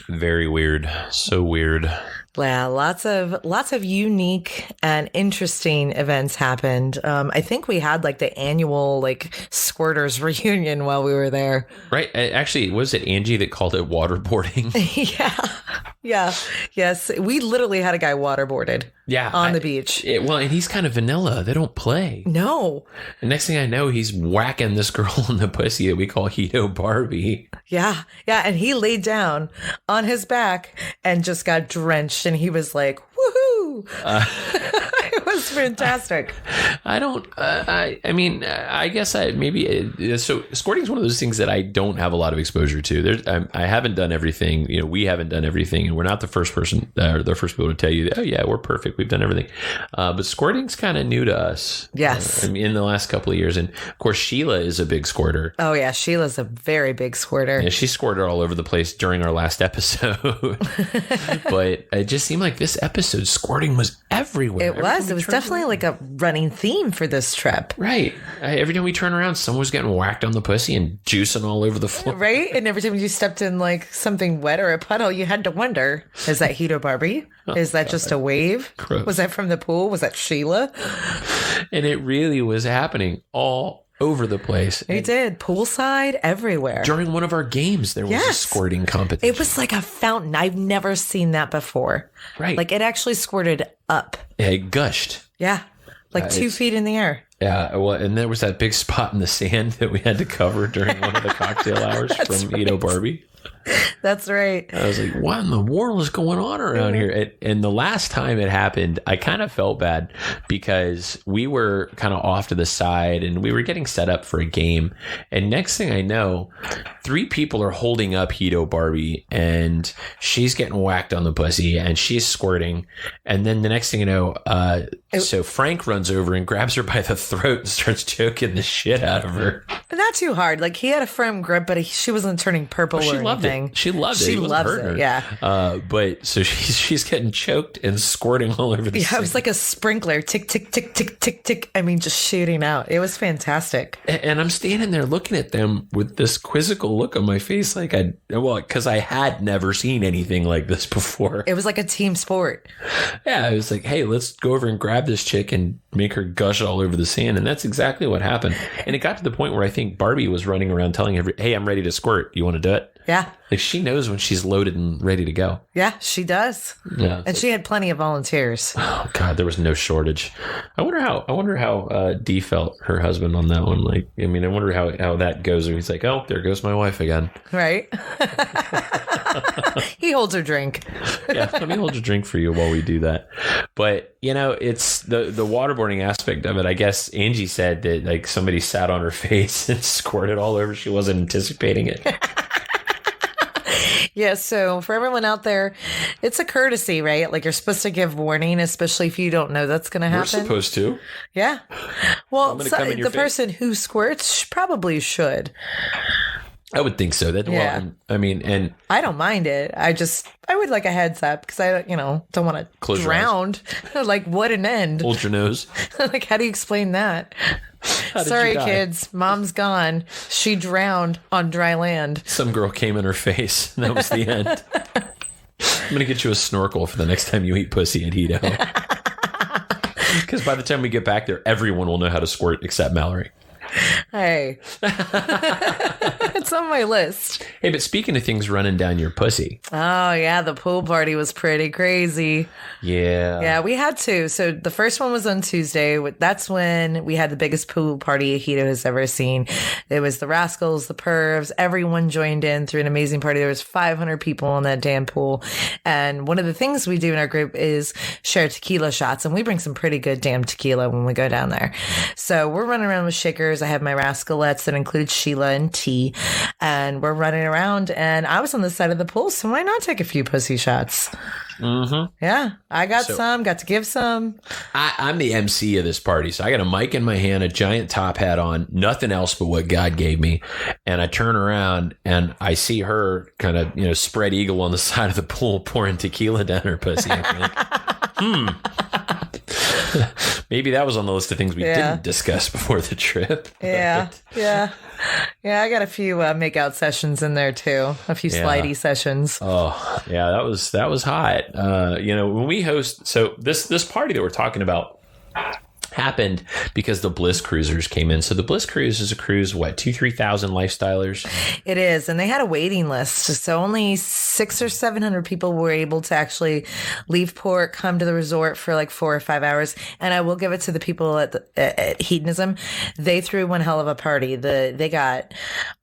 B: Very weird. So weird.
A: Yeah, lots of unique and interesting events happened. I think we had like the annual squirters reunion while we were there.
B: Right. Actually, was it Angie that called it waterboarding?
A: Yeah. Yes. We literally had a guy waterboarded.
B: Yeah.
A: On the beach.
B: And he's kind of vanilla. They don't play.
A: No.
B: And next thing I know, he's whacking this girl in the pussy that we call Hedo Barbie.
A: Yeah. Yeah. And he laid down on his back and just got drenched. And he was like, woohoo. It was fantastic.
B: I guess so squirting is one of those things that I don't have a lot of exposure to. I haven't done everything. We haven't done everything, and we're not the first person or the first people to tell you that, oh yeah, we're perfect, we've done everything. But squirting's kind of new to us.
A: Yes.
B: In the last couple of years. And of course, Sheila is a big squirter.
A: Oh yeah, Sheila's a very big squirter.
B: Yeah, she squirted all over the place during our last episode. But it just seemed like this episode, squirting was everywhere.
A: It was definitely like a running theme for this trip.
B: Right. Every time we turn around, someone was getting whacked on the pussy and juicing all over the floor.
A: Right. And every time you stepped in like something wet or a puddle, you had to wonder, is that Hedo Barbie? Is that just a wave?
B: Gross.
A: Was that from the pool? Was that Sheila?
B: And it really was happening all over the place.
A: It did. Poolside, everywhere.
B: During one of our games, there was a squirting competition.
A: It was like a fountain. I've never seen that before.
B: Right.
A: Like it actually squirted up.
B: Yeah, it gushed.
A: Yeah. Like 2 feet in the air.
B: Yeah. Well, and there was that big spot in the sand that we had to cover during one of the cocktail hours from Hedo Barbie.
A: That's right.
B: I was like, what in the world is going on around here? And the last time it happened, I kind of felt bad because we were kind of off to the side and we were getting set up for a game. And next thing I know, 3 people are holding up Hedo Barbie and she's getting whacked on the pussy and she's squirting. And then the next thing you know, so Frank runs over and grabs her by the throat and starts choking the shit out of her.
A: Not too hard. Like he had a firm grip, but she wasn't turning purple or anything.
B: She loved it.
A: She loves it. Yeah.
B: But so she's getting choked and squirting all over the
A: it was like a sprinkler. Tick, tick, tick, tick, tick, tick. I mean, just shooting out. It was fantastic.
B: And I'm standing there looking at them with this quizzical look on my face. Like because I had never seen anything like this before.
A: It was like a team sport.
B: Yeah. I was like, hey, let's go over and grab this chick and make her gush all over the sand. And that's exactly what happened. And it got to the point where I think Barbie was running around telling hey, I'm ready to squirt. You want to do it?
A: Yeah.
B: Like she knows when she's loaded and ready to go.
A: Yeah, she does.
B: Yeah.
A: And she had plenty of volunteers.
B: Oh God, there was no shortage. I wonder how Dee felt, her husband, on that one. Like, I mean, I wonder how that goes. He's like, oh, there goes my wife again.
A: Right. He holds her drink.
B: Yeah, let me hold your drink for you while we do that. But it's the waterboarding aspect of it. I guess Angie said that like somebody sat on her face and squirted all over. She wasn't anticipating it.
A: Yeah, so for everyone out there, it's a courtesy, right? Like you're supposed to give warning, especially if you don't know that's going to happen.
B: We're supposed to.
A: Yeah. Well, the person who squirts probably should.
B: I would think so.
A: Yeah.
B: Well, I mean, and
A: I don't mind it. I would like a heads up because I, don't want to drown. Like what an end.
B: Hold your nose.
A: Like, how do you explain that? Sorry, kids. Mom's gone. She drowned on dry land.
B: Some girl came in her face. And that was the end. I'm going to get you a snorkel for the next time you eat pussy at Hedo. Because by the time we get back there, everyone will know how to squirt except Mallory.
A: Hey. It's on my list.
B: Hey, but speaking of things running down your pussy.
A: Oh, yeah. The pool party was pretty crazy.
B: Yeah.
A: Yeah, we had two. So the first one was on Tuesday. That's when we had the biggest pool party Hito has ever seen. It was the Rascals, the Pervs. Everyone joined in through an amazing party. There was 500 people in that damn pool. And one of the things we do in our group is share tequila shots. And we bring some pretty good damn tequila when we go down there. So we're running around with shakers. I have my Rascalettes that include Sheila and T. And we're running around. And I was on the side of the pool. So why not take a few pussy shots?
B: Mm-hmm.
A: Yeah, I got to give some.
B: I'm the MC of this party, so I got a mic in my hand, a giant top hat on, nothing else but what God gave me. And I turn around and I see her kind of, spread eagle on the side of the pool, pouring tequila down her pussy. I think, maybe that was on the list of things we didn't discuss before the trip.
A: Yeah, yeah. Yeah, I got a few make-out sessions in there too. A few slidey sessions.
B: Oh, yeah, that was hot. When we host, so this party that we're talking about happened because the Bliss Cruisers came in. So the Bliss Cruise is a cruise, 2,000-3,000 lifestylers?
A: It is, and they had a waiting list. So only 600 or 700 people were able to actually leave port, come to the resort for like 4 or 5 hours. And I will give it to the people at Hedonism. They threw one hell of a party. They got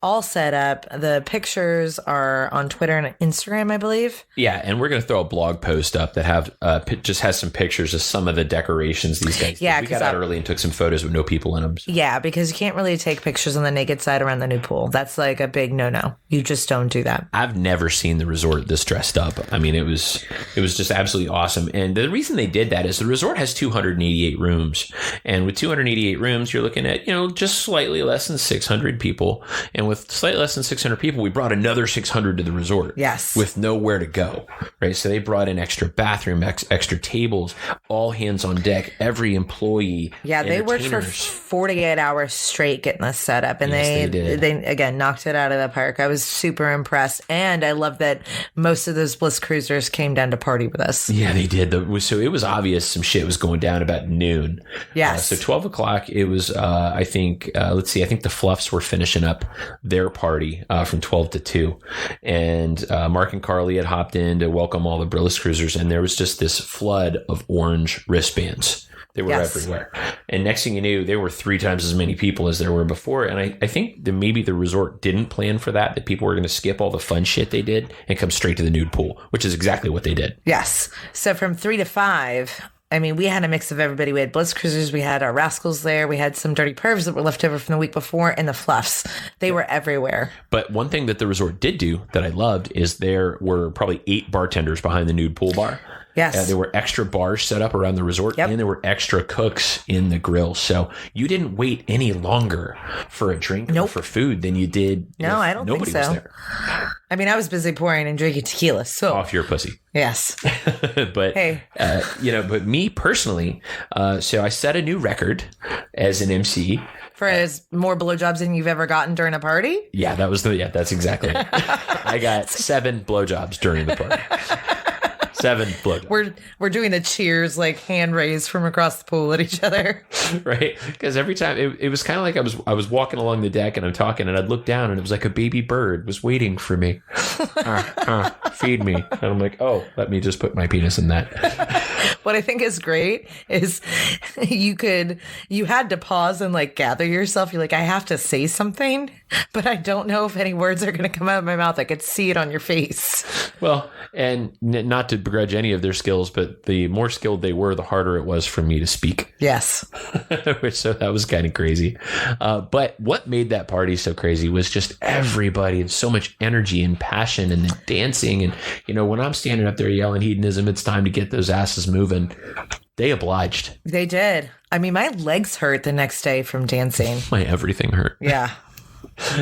A: all set up. The pictures are on Twitter and Instagram, I believe.
B: Yeah, and we're going to throw a blog post up that just has some pictures of some of the decorations these guys did. We got out early and took some photos with no people in them. So.
A: Yeah, because you can't really take pictures on the naked side around the new pool. That's like a big no-no. You just don't do that.
B: I've never seen the resort this dressed up. I mean, it was just absolutely awesome. And the reason they did that is the resort has 288 rooms. And with 288 rooms, you're looking at, just slightly less than 600 people. And with slightly less than 600 people, we brought another 600 to the resort.
A: Yes.
B: With nowhere to go. Right? So they brought in extra bathroom, extra tables, all hands on deck, every employee.
A: Yeah, they worked for 48 hours straight getting this set up, and they again knocked it out of the park. I was super impressed, and I love that most of those Bliss Cruisers came down to party with us.
B: Yeah, they did. So it was obvious some shit was going down about noon.
A: Yes.
B: So 12 o'clock, it was, I think the Fluffs were finishing up their party from 12 to 2. And Mark and Carly had hopped in to welcome all the Bliss Cruisers, and there was just this flood of orange wristbands. They were everywhere. And next thing you knew, there were 3 times as many people as there were before. And I think that maybe the resort didn't plan for that people were going to skip all the fun shit they did and come straight to the nude pool, which is exactly what they did.
A: Yes. So from 3 to 5, I mean, we had a mix of everybody. We had Bliss Cruisers, we had our Rascals there, we had some dirty pervs that were left over from the week before, and the Fluffs. They were everywhere.
B: But one thing that the resort did do that I loved is there were probably 8 bartenders behind the nude pool bar.
A: Yes.
B: There were extra bars set up around the resort, and there were extra cooks in the grill. So you didn't wait any longer for a drink or for food than you did.
A: No, I don't think so.
B: Was there.
A: I mean, I was busy pouring and drinking tequila. So
B: off your pussy.
A: Yes.
B: But,
A: hey.
B: But me personally, so I set a new record as an MC.
A: For as more blowjobs than you've ever gotten during a party?
B: Yeah, that's exactly it. I got 7 blowjobs during the party. 7 blowjobs.
A: We're doing the cheers, like hand raise from across the pool at each other.
B: Right. Because every time it was kind of like I was walking along the deck and I'm talking and I'd look down and it was like a baby bird was waiting for me. Feed me. And I'm like, oh, let me just put my penis in that.
A: What I think is great is you had to pause and like gather yourself. You're like, I have to say something, but I don't know if any words are going to come out of my mouth. I could see it on your face.
B: Well, and not to begrudge any of their skills, but the more skilled they were, the harder it was for me to speak.
A: Yes.
B: So that was kind of crazy. But what made that party so crazy was just everybody and so much energy and passion and the dancing. And, when I'm standing up there yelling hedonism, it's time to get those asses moving. They obliged. They
A: did. I mean, my legs hurt the next day from dancing.
B: My everything hurt.
A: Yeah.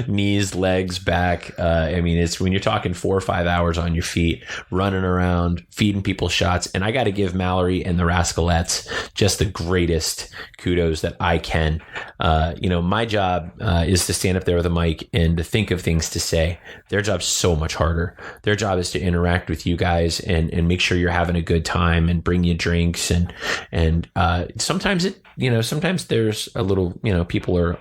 B: Knees, legs, back. It's when you're talking 4 or 5 hours on your feet, running around, feeding people shots. And I got to give Mallory and the Rascalettes just the greatest kudos that I can. My job is to stand up there with a mic and to think of things to say. Their job's so much harder. Their job is to interact with you guys and make sure you're having a good time and bring you drinks. And sometimes sometimes there's a little, people are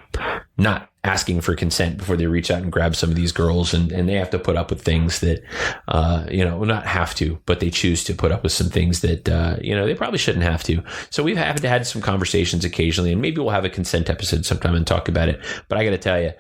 B: not asking for consent before they reach out and grab some of these girls, and they have to put up with things that not have to, but they choose to put up with some things that they probably shouldn't have to. So we've had some conversations occasionally, and maybe we'll have a consent episode sometime and talk about it. But I got to tell you,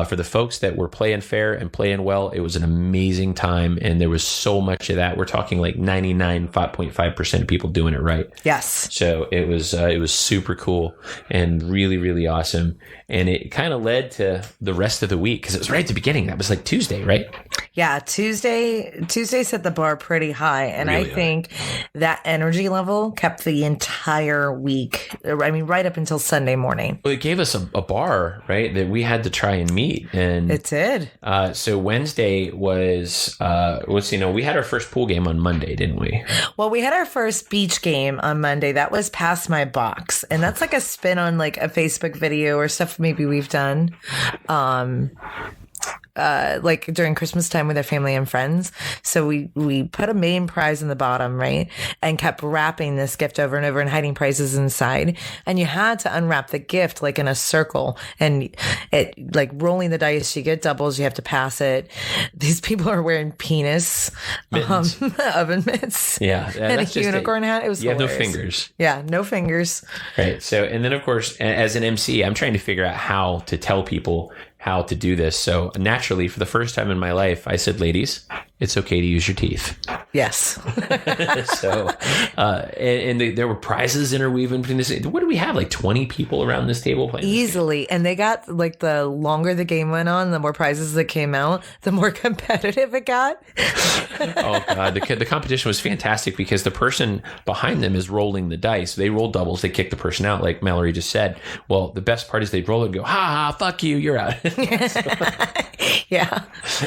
B: for the folks that were playing fair and playing well, it was an amazing time, and there was so much of that. We're talking like 99.5% of people doing it right.
A: Yes.
B: So it was super cool and really, really awesome. And it kind of led to the rest of the week, because it was right at the beginning. That was like Tuesday, right?
A: Yeah, Tuesday set the bar pretty high. And really I think that energy level kept the entire week. I mean, right up until Sunday morning.
B: Well, it gave us a bar, right, that we had to try and meet. And
A: it did.
B: So Wednesday was, we had our first pool game on Monday, didn't we?
A: Well, we had our first beach game on Monday. That was Pass My Box. And that's like a spin on like a Facebook video or stuff maybe we've done. Like during Christmas time with our family and friends. So we put a main prize in the bottom, right? And kept wrapping this gift over and over and hiding prizes inside. And you had to unwrap the gift like in a circle, and it like rolling the dice, you get doubles, you have to pass it. These people are wearing penis oven mitts.
B: Yeah.
A: And a unicorn hat. It was hilarious.
B: You have no fingers.
A: Yeah, no fingers.
B: Right. So, and then of course, as an MC, I'm trying to figure out how to tell people how to do this. So naturally, for the first time in my life, I said, ladies, it's okay to use your teeth.
A: Yes.
B: So, there were prizes interweaving between this. What do we have? Like 20 people around this table playing?
A: Easily. And they got, like, the longer the game went on, the more prizes that came out, the more competitive it got.
B: Oh, God. The competition was fantastic because the person behind them is rolling the dice. They roll doubles. They kick the person out, like Mallory just said. Well, the best part is they'd roll it and go, ha, fuck you, you're out.
A: Yeah.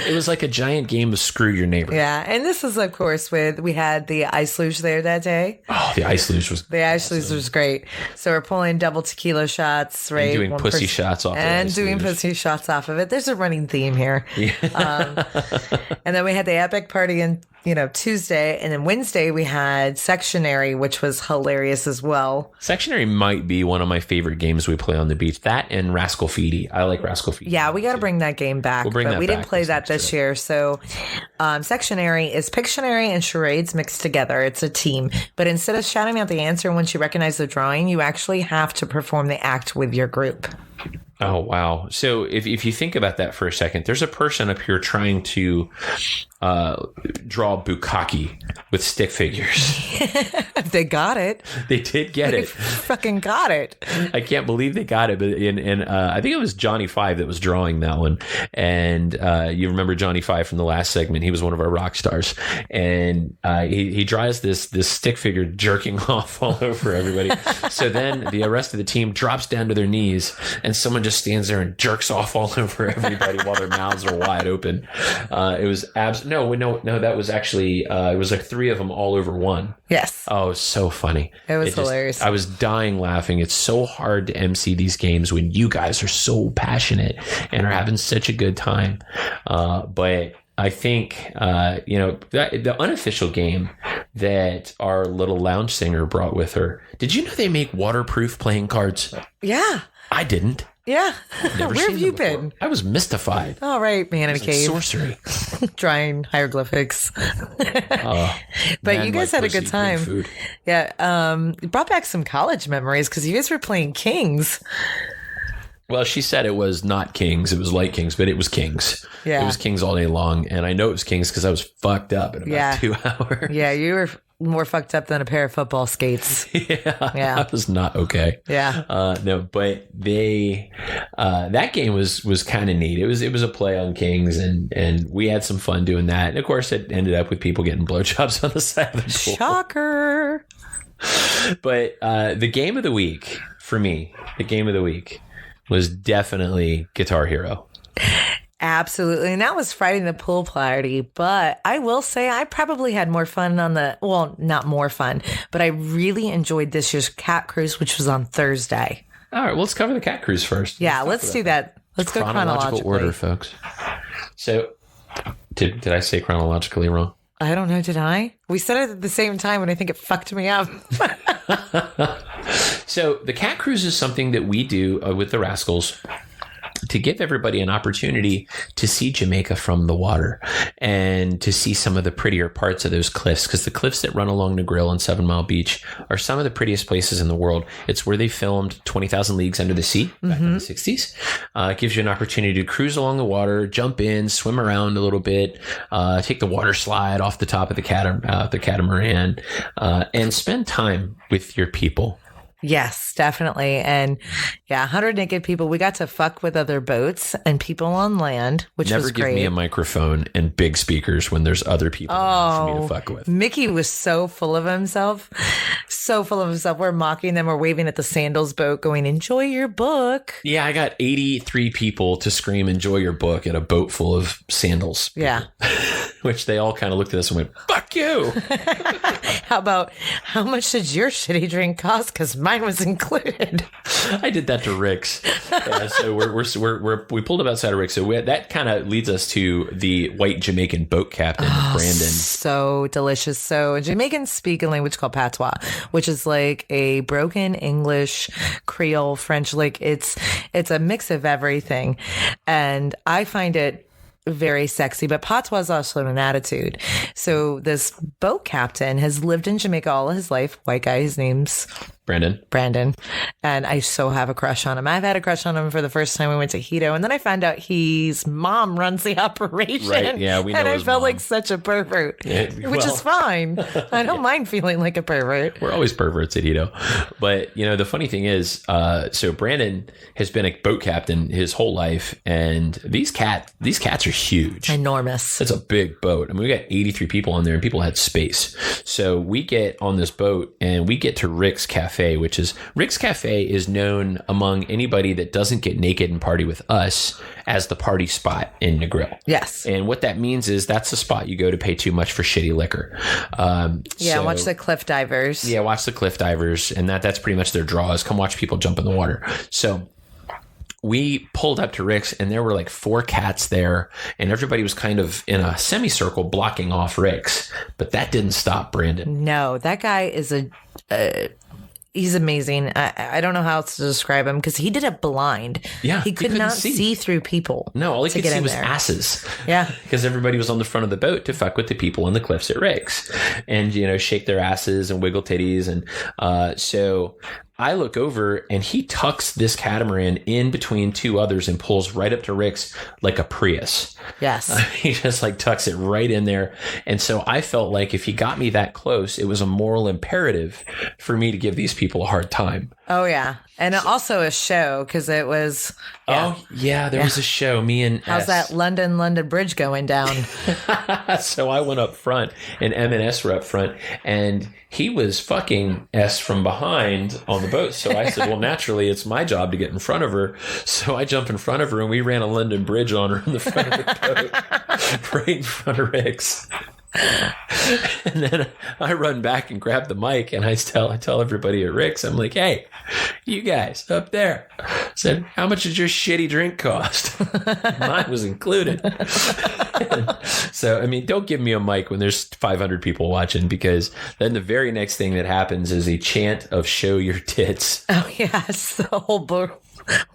B: It was like a giant game of screw your neighbor.
A: Yeah. And this is, of course, we had the ice luge there that day.
B: Oh, the ice luge was
A: The ice luge was great. So we're pulling double tequila shots, right?
B: And doing pussy shots off of it.
A: And doing pussy shots off of it. There's a running theme here.
B: Yeah.
A: And then we had the epic party in Tuesday, and then Wednesday we had Sectionary, which was hilarious as well.
B: Sectionary might be one of my favorite games we play on the beach. That and Rascal Feedy. I like Rascal Feedy.
A: Yeah, we got to bring that game back.
B: We'll bring that
A: we
B: back
A: didn't play that this year. So Sectionary is Pictionary and charades mixed together. It's a team. But instead of shouting out the answer once you recognize the drawing, you actually have to perform the act with your group.
B: Oh, wow. So if you think about that for a second, there's a person up here trying to draw bukkake with stick figures.
A: They got it.
B: They did get it.
A: Fucking got it.
B: I can't believe they got it. But I think it was Johnny Five that was drawing that one. And you remember Johnny Five from the last segment. He was one of our rock stars. And he draws this stick figure jerking off all over everybody. So then the rest of the team drops down to their knees, and someone just stands there and jerks off all over everybody while their mouths are wide open. It was no, that was actually it was like three of them all over one.
A: Yes.
B: Oh, it was so funny.
A: It was hilarious.
B: I was dying laughing. It's so hard to MC these games when you guys are so passionate and are having such a good time. But I think, the unofficial game that our little lounge singer brought with her. Did you know they make waterproof playing cards?
A: Yeah.
B: I didn't.
A: Yeah. Where have you been?
B: I was mystified.
A: All right, man in a cave.
B: Sorcery.
A: Drawing hieroglyphics. But you guys had a good time. Yeah. You brought back some college memories because you guys were playing Kings.
B: Well, she said it was not Kings. It was Light Kings, but it was Kings.
A: Yeah.
B: It was Kings all day long. And I know it was Kings because I was fucked up in about 2 hours.
A: Yeah, you were more fucked up than a pair of football skates.
B: Yeah. I was not okay.
A: Yeah.
B: No, but that game was kind of neat. It was a play on Kings, and we had some fun doing that. And of course, it ended up with people getting blowjobs on the side of the pool.
A: Shocker.
B: But the game of the week, for me, was definitely Guitar Hero.
A: Absolutely. And that was Friday the pool party. But I will say I probably had more fun not more fun, but I really enjoyed this year's cat cruise, which was on Thursday.
B: All right. Well, let's cover the cat cruise first.
A: Yeah, let's do that. Let's go chronological
B: order, folks. So did I say chronologically wrong?
A: I don't know. Did I? We said it at the same time, and I think it fucked me up.
B: So the cat cruise is something that we do with the Rascals. to give everybody an opportunity to see Jamaica from the water and to see some of the prettier parts of those cliffs, because the cliffs that run along Negril and 7 Mile Beach are some of the prettiest places in the world. It's where they filmed 20,000 Leagues Under the Sea back in the 60s. It gives you an opportunity to cruise along the water, jump in, swim around a little bit, take the water slide off the top of the catamaran, and spend time with your people.
A: Yes, definitely. And yeah, 100 naked people. We got to fuck with other boats and people on land, which
B: Never
A: was
B: give
A: great.
B: me a microphone and big speakers when there's other people around for me to fuck with.
A: Mickey was so full of himself. So full of himself. We're mocking them. We're waving at the Sandals boat going, enjoy your book.
B: Yeah, I got 83 people to scream, enjoy your book at a boat full of sandals.
A: Yeah.
B: Which they all kind of looked at us and went, fuck you.
A: How about, how much did your shitty drink cost? Because mine was included.
B: I did that to Rick's. So we pulled up outside of Rick's. So that kind of leads us to the white Jamaican boat captain, Brandon.
A: So delicious. So Jamaicans speak a language called patois, which is like a broken English, Creole, French. Like it's a mix of everything. And I find it very sexy, but patois is also an attitude. So this boat captain has lived in Jamaica all his life. White guy, his name's Brandon. And I so have a crush on him. I've had a crush on him for the first time we went to Hedo. And then I found out his mom runs the operation.
B: Right. Yeah, we know
A: and I
B: his
A: felt
B: mom.
A: like such a pervert,
B: Yeah,
A: which is fine. I don't mind feeling like a pervert.
B: We're always perverts at Hedo. But, the funny thing is, so Brandon has been a boat captain his whole life. And these cats are huge.
A: Enormous.
B: It's a big boat. I mean, we got 83 people on there and people had space. So we get on this boat and we get to Rick's Cafe, which is Rick's Cafe is known among anybody that doesn't get naked and party with us as the party spot in Negril.
A: Yes.
B: And what that means is that's the spot you go to pay too much for shitty liquor.
A: Watch the cliff divers.
B: Yeah, watch the cliff divers. And that's pretty much their draw is come watch people jump in the water. So we pulled up to Rick's and there were like 4 cats there and everybody was kind of in a semicircle blocking off Rick's, but that didn't stop Brandon.
A: No, that guy is he's amazing. I don't know how else to describe him because he did it blind.
B: Yeah,
A: he could not see through people.
B: No, all he could see was asses.
A: Yeah.
B: Because everybody was on the front of the boat to fuck with the people on the cliffs at Rick's and, shake their asses and wiggle titties. And so I look over and he tucks this catamaran in between 2 others and pulls right up to Rick's like a Prius.
A: Yes.
B: He just like tucks it right in there. And so I felt like if he got me that close, it was a moral imperative for me to give these people a hard time.
A: Oh, yeah. And also a show because it was.
B: Yeah. Oh, yeah. There was a show. Me and
A: how's that London Bridge going down?
B: So I went up front and M and S were up front and he was fucking S from behind on the boat. So I said, well, naturally, it's my job to get in front of her. So I jump in front of her and we ran a London Bridge on her in the front of the boat, right in front of Rick's. And then I run back and grab the mic and I tell everybody at Rick's, I'm like, hey, you guys up there, I said, how much did your shitty drink cost? Mine was included. So, I mean, don't give me a mic when there's 500 people watching because then the very next thing that happens is a chant of show your tits.
A: Oh, yes. The whole boat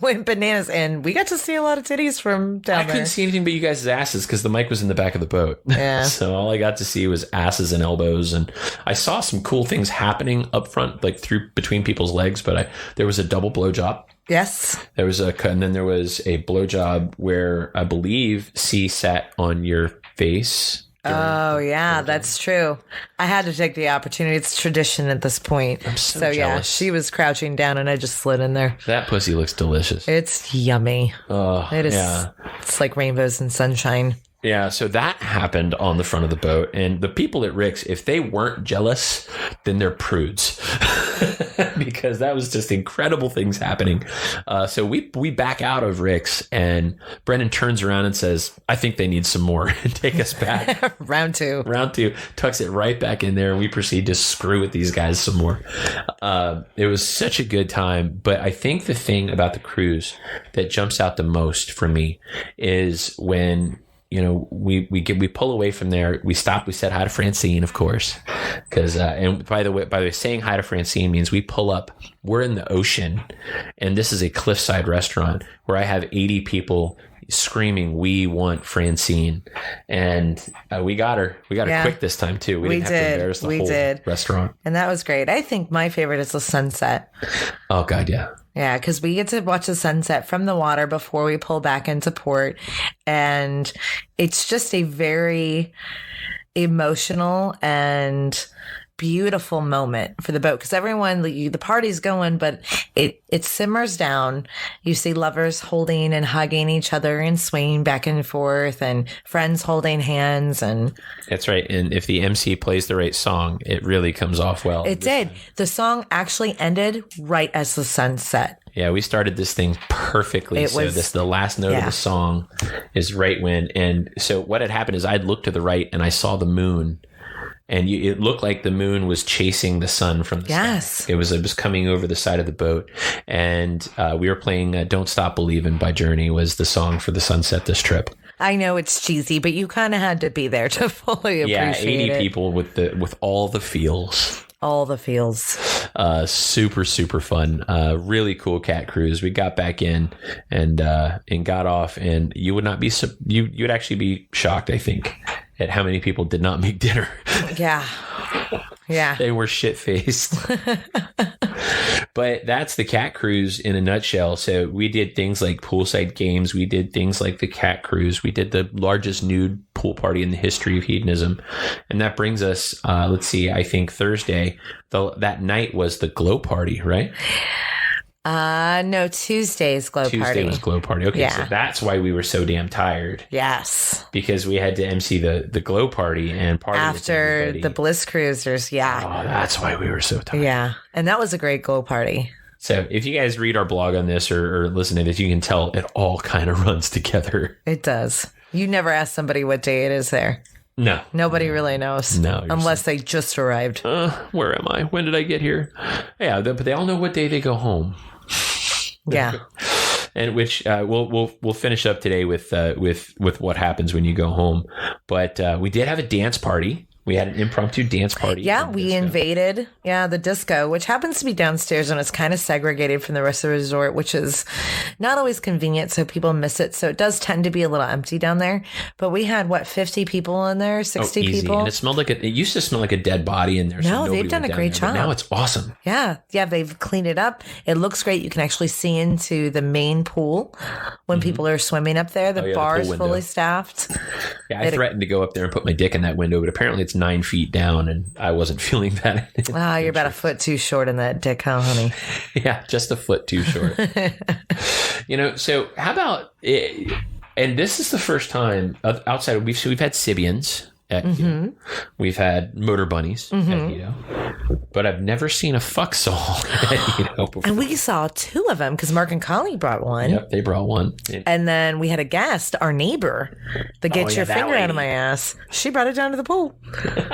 A: went bananas and we got to see a lot of titties from down there.
B: I couldn't see anything but you guys' asses because the mic was in the back of the boat.
A: Yeah.
B: So all I got to see was asses and elbows, and I saw some cool things happening up front, like through between people's legs. But there was a double blowjob.
A: Yes.
B: And then there was a blowjob where I believe C sat on your face.
A: Oh, yeah, that's true. I had to take the opportunity. It's tradition at this point.
B: I'm so jealous.
A: Yeah, she was crouching down and I just slid in there.
B: That pussy looks delicious.
A: It's yummy.
B: Oh,
A: it is.
B: Yeah.
A: It's like rainbows and sunshine.
B: Yeah, so that happened on the front of the boat. And the people at Rick's, if they weren't jealous, then they're prudes. Because that was just incredible things happening. So we back out of Rick's and Brendan turns around and says, I think they need some more and take us back.
A: Round two,
B: tucks it right back in there. And we proceed to screw with these guys some more. It was such a good time. But I think the thing about the cruise that jumps out the most for me is when we pull away from there. We stop. We said hi to Francine, of course, because and by the way, saying hi to Francine means we pull up. We're in the ocean, and this is a cliffside restaurant where I have 80 people screaming, "We want Francine," and we got her. We got her quick this time too. We didn't have to embarrass the whole restaurant,
A: and that was great. I think my favorite is the sunset.
B: Oh God, yeah.
A: Yeah, because we get to watch the sunset from the water before we pull back into port. And it's just a very emotional and beautiful moment for the boat, because everyone, the party's going, but it simmers down. You see lovers holding and hugging each other and swaying back and forth, and friends holding hands. And
B: that's right. And if the MC plays the right song, it really comes off well.
A: It did. The song actually ended right as the sun set.
B: Yeah, we started this thing perfectly. The last note of the song is right when. And so what had happened is I'd looked to the right and I saw the moon. And it looked like the moon was chasing the sun from the sky. It was coming over the side of the boat. And we were playing Don't Stop Believin' by Journey was the song for the sunset this trip.
A: I know it's cheesy, but you kind of had to be there to fully appreciate it. Yeah,
B: 80 people with all the feels.
A: All the feels.
B: Super, super fun. Really cool cat cruise. We got back in and got off, and you would not be, you would actually be shocked, I think, at how many people did not make dinner.
A: Yeah. Yeah.
B: They were shit-faced. But that's the cat cruise in a nutshell. So we did things like poolside games. We did things like the cat cruise. We did the largest nude pool party in the history of hedonism. And that brings us, let's see, I think Thursday, that night was the glow party, right?
A: No, Tuesday's glow party.
B: Tuesday was glow party. Okay, so that's why we were so damn tired.
A: Yes.
B: Because we had to MC the glow party and party
A: after the Bliss Cruisers. Yeah.
B: Oh, that's why we were so tired.
A: Yeah. And that was a great glow party.
B: So if you guys read our blog on this or listen to this, you can tell it all kind of runs together.
A: It does. You never ask somebody what day it is there.
B: No.
A: Nobody really knows.
B: No.
A: Unless they just arrived.
B: Where am I? When did I get here? Yeah, but they all know what day they go home.
A: Yeah.
B: And which we'll finish up today with what happens when you go home. But we did have a dance party. We had an impromptu dance party.
A: Yeah, we invaded the disco, which happens to be downstairs, and it's kind of segregated from the rest of the resort, which is not always convenient, so people miss it. So it does tend to be a little empty down there. But we had, 50 people in there, 60 people?
B: And it used to smell like a dead body in there.
A: No, they've done a great job.
B: Now it's awesome.
A: Yeah, they've cleaned it up. It looks great. You can actually see into the main pool when people are swimming up there. The bar is fully staffed.
B: Yeah, I threatened to go up there and put my dick in that window, but apparently it's 9 feet down, and I wasn't feeling that.
A: You're about a foot too short in that dick, huh, honey?
B: Yeah, just a foot too short. So how about it? And this is the first time outside of we've had Sibians at Hedo. We've had motor bunnies at Hedo, but I've never seen a fuck saw at Hedo before.
A: And we saw 2 of them because Mark and Connie brought one.
B: Yep, they brought one.
A: And then we had a guest, our neighbor, the get your finger out of my ass. She brought it down to the pool.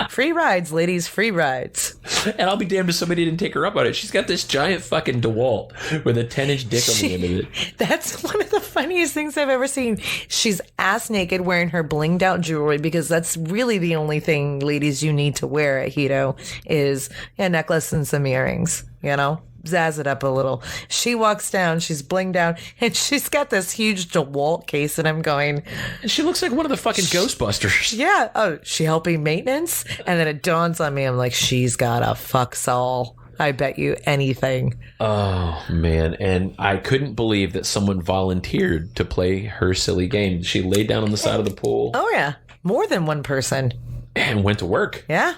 A: Free rides, ladies, free rides.
B: And I'll be damned if somebody didn't take her up on it. She's got this giant fucking DeWalt with a 10-inch dick on the end of it.
A: That's one of the funniest things I've ever seen. She's ass naked wearing her blinged out jewelry, because that's really the only thing, ladies, you need to wear at Hedo is a necklace and some earrings, zazz it up a little. She walks down, she's blinged out, and she's got this huge DeWalt case, and I'm going...
B: She looks like one of the fucking Ghostbusters.
A: Yeah. Oh, she helping maintenance? And then it dawns on me, I'm like, she's got a fuck saw. I bet you anything.
B: Oh, man. And I couldn't believe that someone volunteered to play her silly game. She laid down on the side of the pool.
A: Oh, yeah. More than one person.
B: And went to work.
A: Yeah.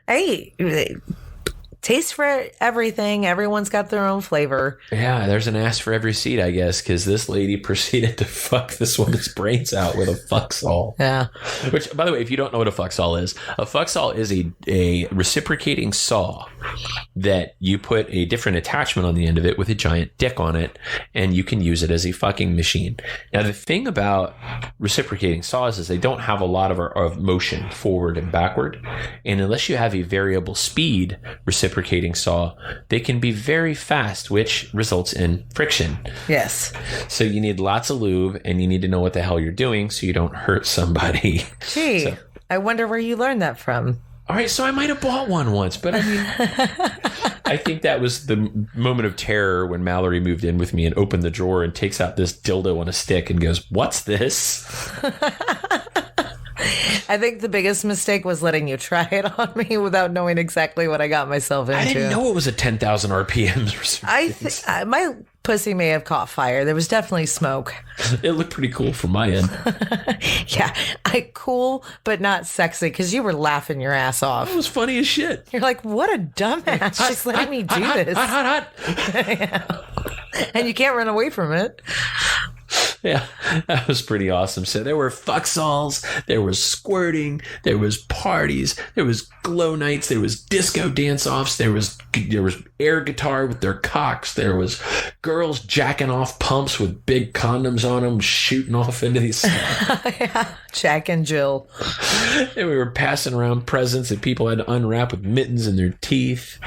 A: Hey, taste for everything. Everyone's got their own flavor.
B: Yeah, there's an ass for every seat, I guess, because this lady proceeded to fuck this woman's brains out with a fuck saw.
A: Yeah.
B: Which, by the way, if you don't know what a fuck saw is a reciprocating saw that you put a different attachment on the end of it with a giant dick on it, and you can use it as a fucking machine. Now, the thing about reciprocating saws is they don't have a lot of motion forward and backward. And unless you have a variable speed reciprocating saw, they can be very fast, which results in friction.
A: Yes.
B: So you need lots of lube, and you need to know what the hell you're doing so you don't hurt somebody.
A: Gee,
B: So,
A: I wonder where you learned that from.
B: all right, so I might have bought one once, but I mean, I think that was the moment of terror when Mallory moved in with me and opened the drawer and takes out this dildo on a stick and goes, "What's this?"
A: I think the biggest mistake was letting you try it on me without knowing exactly what I got myself into.
B: I didn't know it was a 10,000 RPMs.
A: My pussy may have caught fire. There was definitely smoke.
B: It looked pretty cool from my end.
A: Yeah, cool, but not sexy, because you were laughing your ass off.
B: It was funny as shit.
A: You're like, what a dumbass. She's letting me do this.
B: Hot.
A: Yeah. And you can't run away from it.
B: Yeah, that was pretty awesome. So there were fucksalls, there was squirting, there was parties, there was glow nights, there was disco dance-offs, there was air guitar with their cocks, there was girls jacking off pumps with big condoms on them, shooting off into these.
A: Yeah, Jack and Jill.
B: And we were passing around presents that people had to unwrap with mittens in their teeth.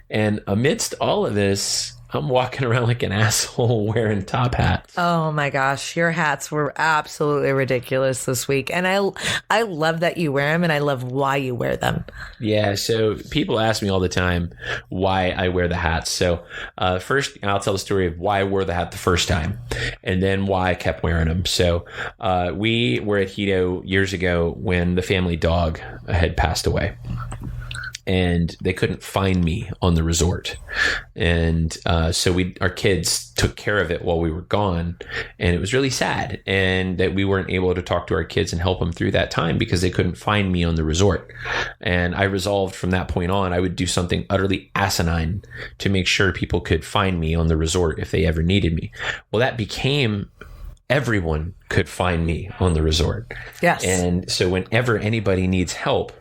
B: And amidst all of this, I'm walking around like an asshole wearing top hats.
A: Oh my gosh, your hats were absolutely ridiculous this week. And I love that you wear them, and I love why you wear them.
B: Yeah, so people ask me all the time why I wear the hats. So first, I'll tell the story of why I wore the hat the first time, and then why I kept wearing them. So we were at Hedo years ago when the family dog had passed away. And they couldn't find me on the resort. And so our kids took care of it while we were gone. And it was really sad. And that we weren't able to talk to our kids and help them through that time because they couldn't find me on the resort. And I resolved from that point on, I would do something utterly asinine to make sure people could find me on the resort if they ever needed me. Well, that became everyone could find me on the resort.
A: Yes.
B: And so whenever anybody needs help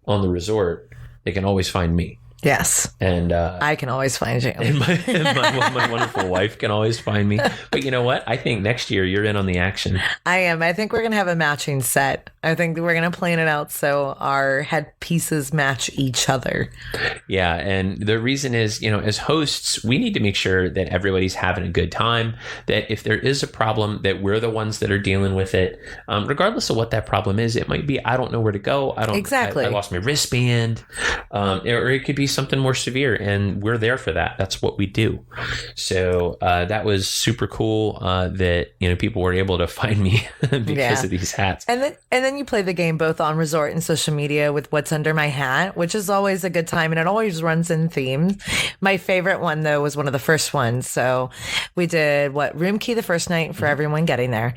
B: on the resort, they can always find me.
A: Yes.
B: And
A: I can always find you.
B: And my wonderful wife can always find me. But you know what? I think next year you're in on the action.
A: I am. I think we're going to have a matching set. I think we're going to plan it out so our headpieces match each other.
B: Yeah. And the reason is, as hosts, we need to make sure that everybody's having a good time, that if there is a problem, that we're the ones that are dealing with it. Regardless of what that problem is, it might be, I don't know where to go. I lost my wristband. Or it could be something more severe, and we're there for that. That's what we do. So that was super cool that people were able to find me because of these hats.
A: And then you play the game both on resort and social media with what's under my hat, which is always a good time, and it always runs in theme. My favorite one though was one of the first ones. So we did room key the first night for everyone getting there,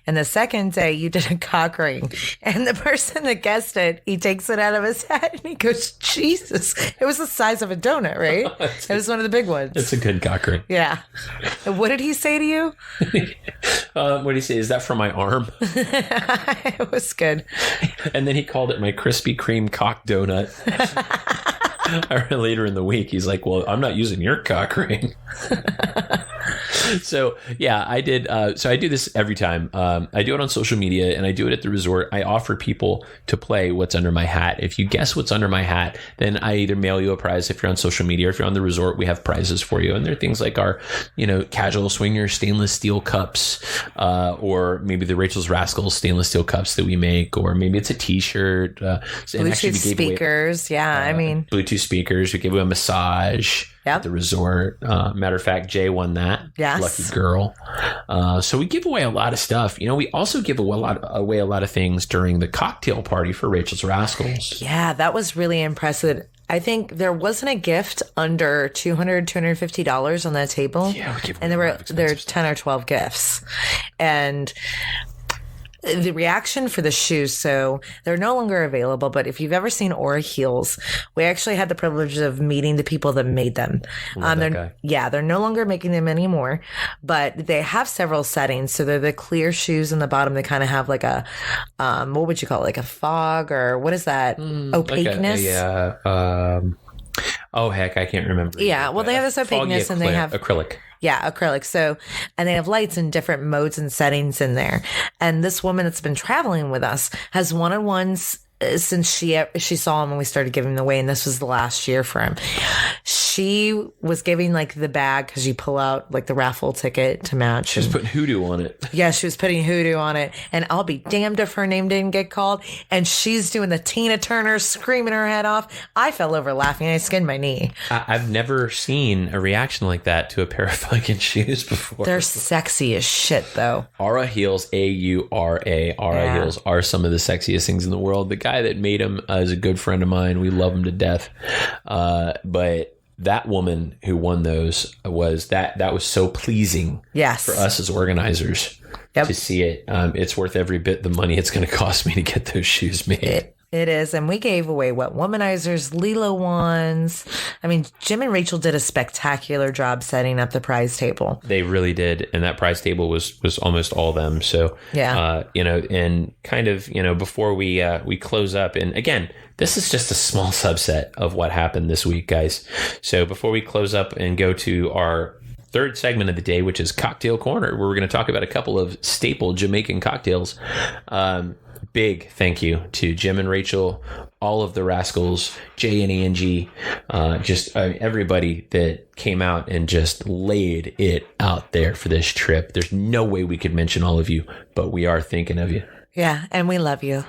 A: and the second day you did a cock ring, and the person that guessed it, he takes it out of his hat and he goes, Jesus, it was the size of a donut, right? It was one of the big ones.
B: It's a good cock ring.
A: Yeah. And what did he say to you?
B: What did he say? Is that for my arm?
A: It was good.
B: And then he called it my Krispy Kreme cock donut. Later in the week, he's like, well, I'm not using your cock ring. So yeah, I did. So I do this every time. I do it on social media and I do it at the resort. I offer people to play what's under my hat. If you guess what's under my hat, then I either mail you a prize if you're on social media, or if you're on the resort, we have prizes for you. And they're things like our, casual swinger stainless steel cups, or maybe the Rachal's Rascals stainless steel cups that we make, or maybe it's a t-shirt.
A: Bluetooth speakers.
B: Bluetooth speakers. We gave away a massage. At the resort. Matter of fact, Jay won that.
A: Yes.
B: Lucky girl. So we give away a lot of stuff. We also give away a lot of things during the cocktail party for Rachal's Rascals.
A: Yeah, that was really impressive. I think there wasn't a gift under $200, $250 on that table.
B: Yeah,
A: and there were 10 or 12 gifts. And the reaction for the shoes, so they're no longer available, but if you've ever seen Aura heels, we actually had the privilege of meeting the people that made them. They're no longer making them anymore, but they have several settings. So they're the clear shoes in the bottom. They kind of have like a, what would you call it? Like a fog, or what is that? Opaqueness?
B: Oh, heck, I can't remember.
A: Yeah, well, they have this opaqueness and they have
B: acrylic.
A: Yeah, acrylic. So, and they have lights in different modes and settings in there. And this woman that's been traveling with us has one-on-ones since she saw him when we started giving them away, and this was the last year for him. She was giving like the bag because you pull out like the raffle ticket to match.
B: She was putting hoodoo on it.
A: Yeah, she was putting hoodoo on it, and I'll be damned if her name didn't get called. And she's doing the Tina Turner, screaming her head off. I fell over laughing. I skinned my knee.
B: I've never seen a reaction like that to a pair of fucking shoes before.
A: They're sexy as shit, though.
B: Aura heels, A-U-R-A. Aura heels are some of the sexiest things in the world. The guy that made them is a good friend of mine. We love him to death. But that woman who won those was that was so pleasing for us as organizers to see it. It's worth every bit the money it's going to cost me to get those shoes made.
A: It is. And we gave away womanizers, Lilo ones. I mean, Jim and Rachel did a spectacular job setting up the prize table.
B: They really did. And that prize table was almost all them. So, and kind of, before we close up, and again, this is just a small subset of what happened this week, guys. So before we close up and go to our third segment of the day, which is Cocktail Corner, where we're going to talk about a couple of staple Jamaican cocktails. Big thank you to Jim and Rachel, all of the Rascals, Jay and Angie, everybody that came out and just laid it out there for this trip. There's no way we could mention all of you, but we are thinking of you.
A: Yeah, and we love you.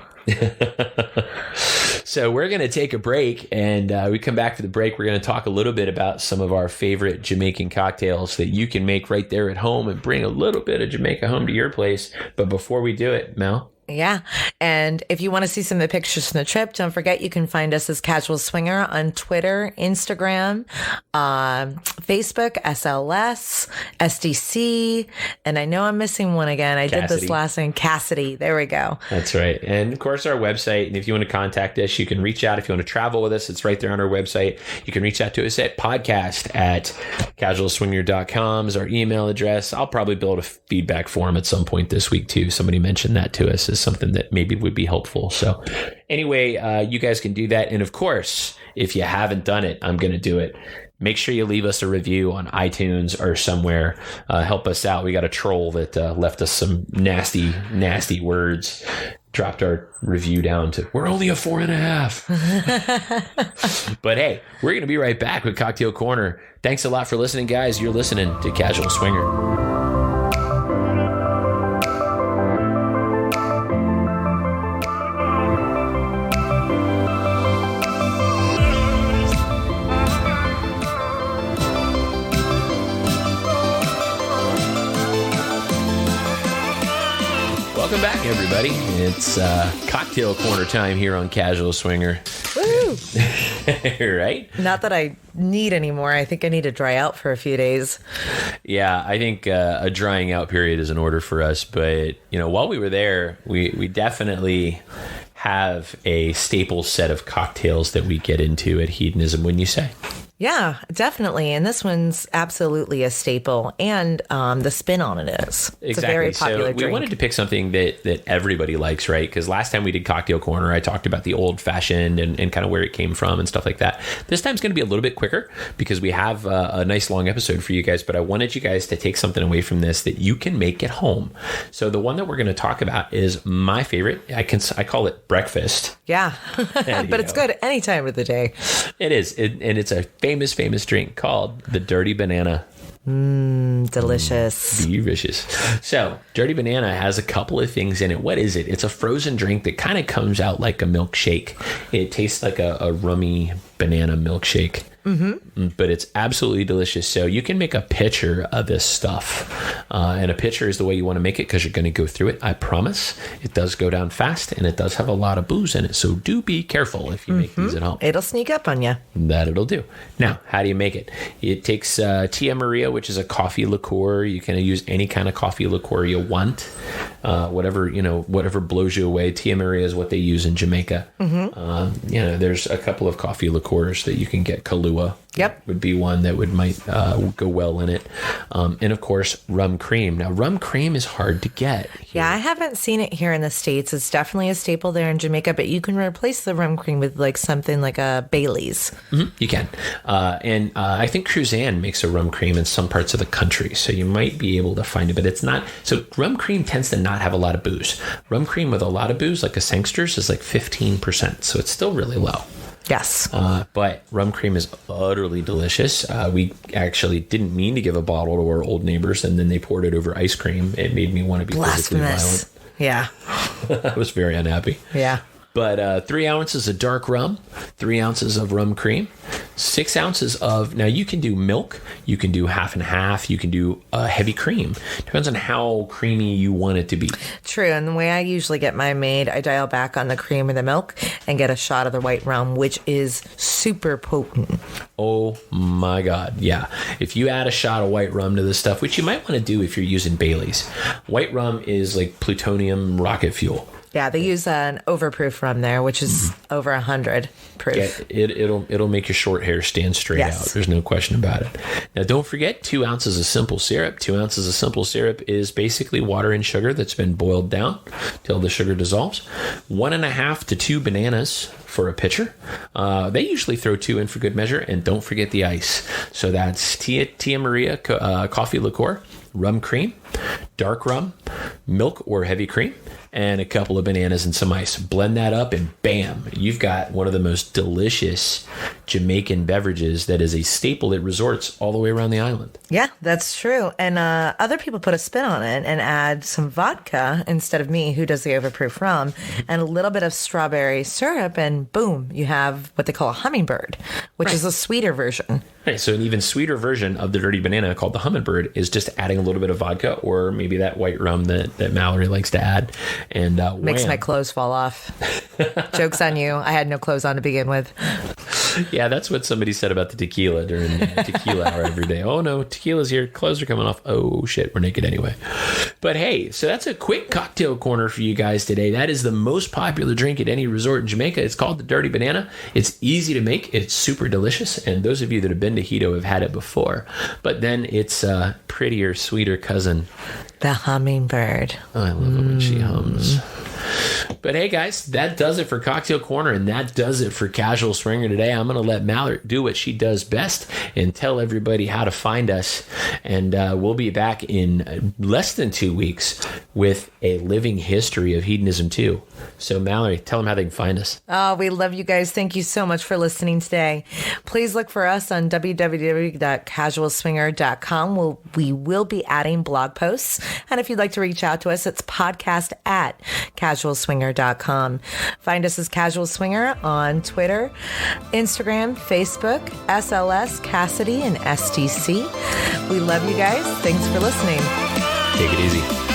B: So we're going to take a break, and we come back to the break. We're going to talk a little bit about some of our favorite Jamaican cocktails that you can make right there at home and bring a little bit of Jamaica home to your place. But before we do it, Mel.
A: Yeah. And if you want to see some of the pictures from the trip, don't forget you can find us as Casual Swinger on Twitter, Instagram, Facebook, SLS, SDC. And I know I'm missing one again. I did this last one, Cassidy. There we go.
B: That's right. And of course, our website. And if you want to contact us, you can reach out. If you want to travel with us, it's right there on our website. You can reach out to us at podcast@casualswinger.com is our email address. I'll probably build a feedback form at some point this week, too. Somebody mentioned that to us as something that maybe would be helpful. So anyway, you guys can do that. And of course, if you haven't done it, I'm going to do it. Make sure you leave us a review on iTunes or somewhere. Help us out. We got a troll that left us some nasty, nasty words. Dropped our review down to, we're only a 4.5. But hey, we're going to be right back with Cocktail Corner. Thanks a lot for listening, guys. You're listening to Casual Swinger. Welcome back, everybody. It's Cocktail Corner time here on Casual Swinger.
A: Woo!
B: Right?
A: Not that I need anymore. I think I need to dry out for a few days.
B: Yeah, I think a drying out period is in order for us. But, while we were there, we definitely have a staple set of cocktails that we get into at Hedonism, wouldn't you say?
A: Yeah, definitely. And this one's absolutely a staple. And the spin on it is. It's
B: exactly.
A: A very popular
B: so we
A: drink.
B: wanted to pick something that everybody likes, right? Because last time we did Cocktail Corner, I talked about the old fashioned and kind of where it came from and stuff like that. This time's going to be a little bit quicker because we have a nice long episode for you guys. But I wanted you guys to take something away from this that you can make at home. So the one that we're going to talk about is my favorite. I call it breakfast.
A: Yeah, but it's good any time of the day.
B: It is. And it's a famous drink called the Dirty Banana.
A: Delicious.
B: Delicious. So, Dirty Banana has a couple of things in it. What is it? It's a frozen drink that kind of comes out like a milkshake. It tastes like a rummy banana milkshake. Mm-hmm. But it's absolutely delicious. So you can make a pitcher of this stuff. And a pitcher is the way you want to make it because you're going to go through it. I promise. It does go down fast and it does have a lot of booze in it. So do be careful if you make these at home.
A: It'll sneak up on you.
B: That it'll do. Now, how do you make it? It takes Tia Maria, which is a coffee liqueur. You can use any kind of coffee liqueur you want. Whatever blows you away. Tia Maria is what they use in Jamaica. Mm-hmm. There's a couple of coffee liqueurs that you can get. Kahlua Kahlua.
A: Yep.
B: Would be one that might go well in it. And of course, rum cream. Now, rum cream is hard to get here.
A: Yeah, I haven't seen it here in the States. It's definitely a staple there in Jamaica, but you can replace the rum cream with like something like a Bailey's.
B: Mm-hmm, you can. And I think Cruzan makes a rum cream in some parts of the country, so you might be able to find it, but it's not. So rum cream tends to not have a lot of booze. Rum cream with a lot of booze, like a Sangster's, is like 15%, so it's still really low.
A: Yes.
B: But rum cream is utterly delicious. We actually didn't mean to give a bottle to our old neighbors, and then they poured it over ice cream. It made me want to be physically violent.
A: Yeah.
B: I was very unhappy.
A: Yeah.
B: But 3 ounces of dark rum, 3 ounces of rum cream, 6 ounces of, now you can do milk, you can do half and half, you can do heavy cream. Depends on how creamy you want it to be.
A: True. And the way I usually get mine made, I dial back on the cream or the milk and get a shot of the white rum, which is super potent.
B: Oh my God. Yeah. If you add a shot of white rum to this stuff, which you might want to do if you're using Bailey's, white rum is like plutonium rocket fuel.
A: Yeah, they use an overproof rum there, which is over 100 proof.
B: Yeah, it'll make your short hair stand straight out. There's no question about it. Now, don't forget 2 ounces of simple syrup. 2 ounces of simple syrup is basically water and sugar that's been boiled down till the sugar dissolves. 1.5 to 2 bananas for a pitcher. They usually throw 2 in for good measure, and don't forget the ice. So that's Tia Maria coffee liqueur, rum cream, dark rum, milk or heavy cream, and a couple of bananas and some ice. Blend that up and bam, you've got one of the most delicious Jamaican beverages that is a staple at resorts all the way around the island.
A: Yeah, that's true. And other people put a spin on it and add some vodka instead of me, who does the overproof rum, and a little bit of strawberry syrup, and boom, you have what they call a hummingbird, which is a sweeter version.
B: Right, so an even sweeter version of the dirty banana called the Hummingbird is just adding a little bit of vodka or maybe that white rum that Mallory likes to add. And
A: makes my clothes fall off. Joke's on you. I had no clothes on to begin with.
B: Yeah, that's what somebody said about the tequila during tequila hour every day. Oh no, tequila's here. Clothes are coming off. Oh shit, we're naked anyway. But hey, so that's a quick cocktail corner for you guys today. That is the most popular drink at any resort in Jamaica. It's called the Dirty Banana. It's easy to make. It's super delicious. And those of you that have been to Hedo have had it before. But then it's a prettier, sweeter cousin.
A: The Hummingbird.
B: I love it when she hums. But hey, guys, that does it for Cocktail Corner, and that does it for Casual Swinger today. I'm going to let Mallory do what she does best and tell everybody how to find us. And we'll be back in less than 2 weeks with a living history of Hedonism II. So, Mallory, tell them how they can find us.
A: Oh, we love you guys. Thank you so much for listening today. Please look for us on www.casualswinger.com. We will be adding blog posts. And if you'd like to reach out to us, it's podcast@casualswinger.com. Find us as Casual Swinger on Twitter, Instagram, Facebook, SLS, Cassidy, and STC. We love you guys. Thanks for listening.
B: Take it easy.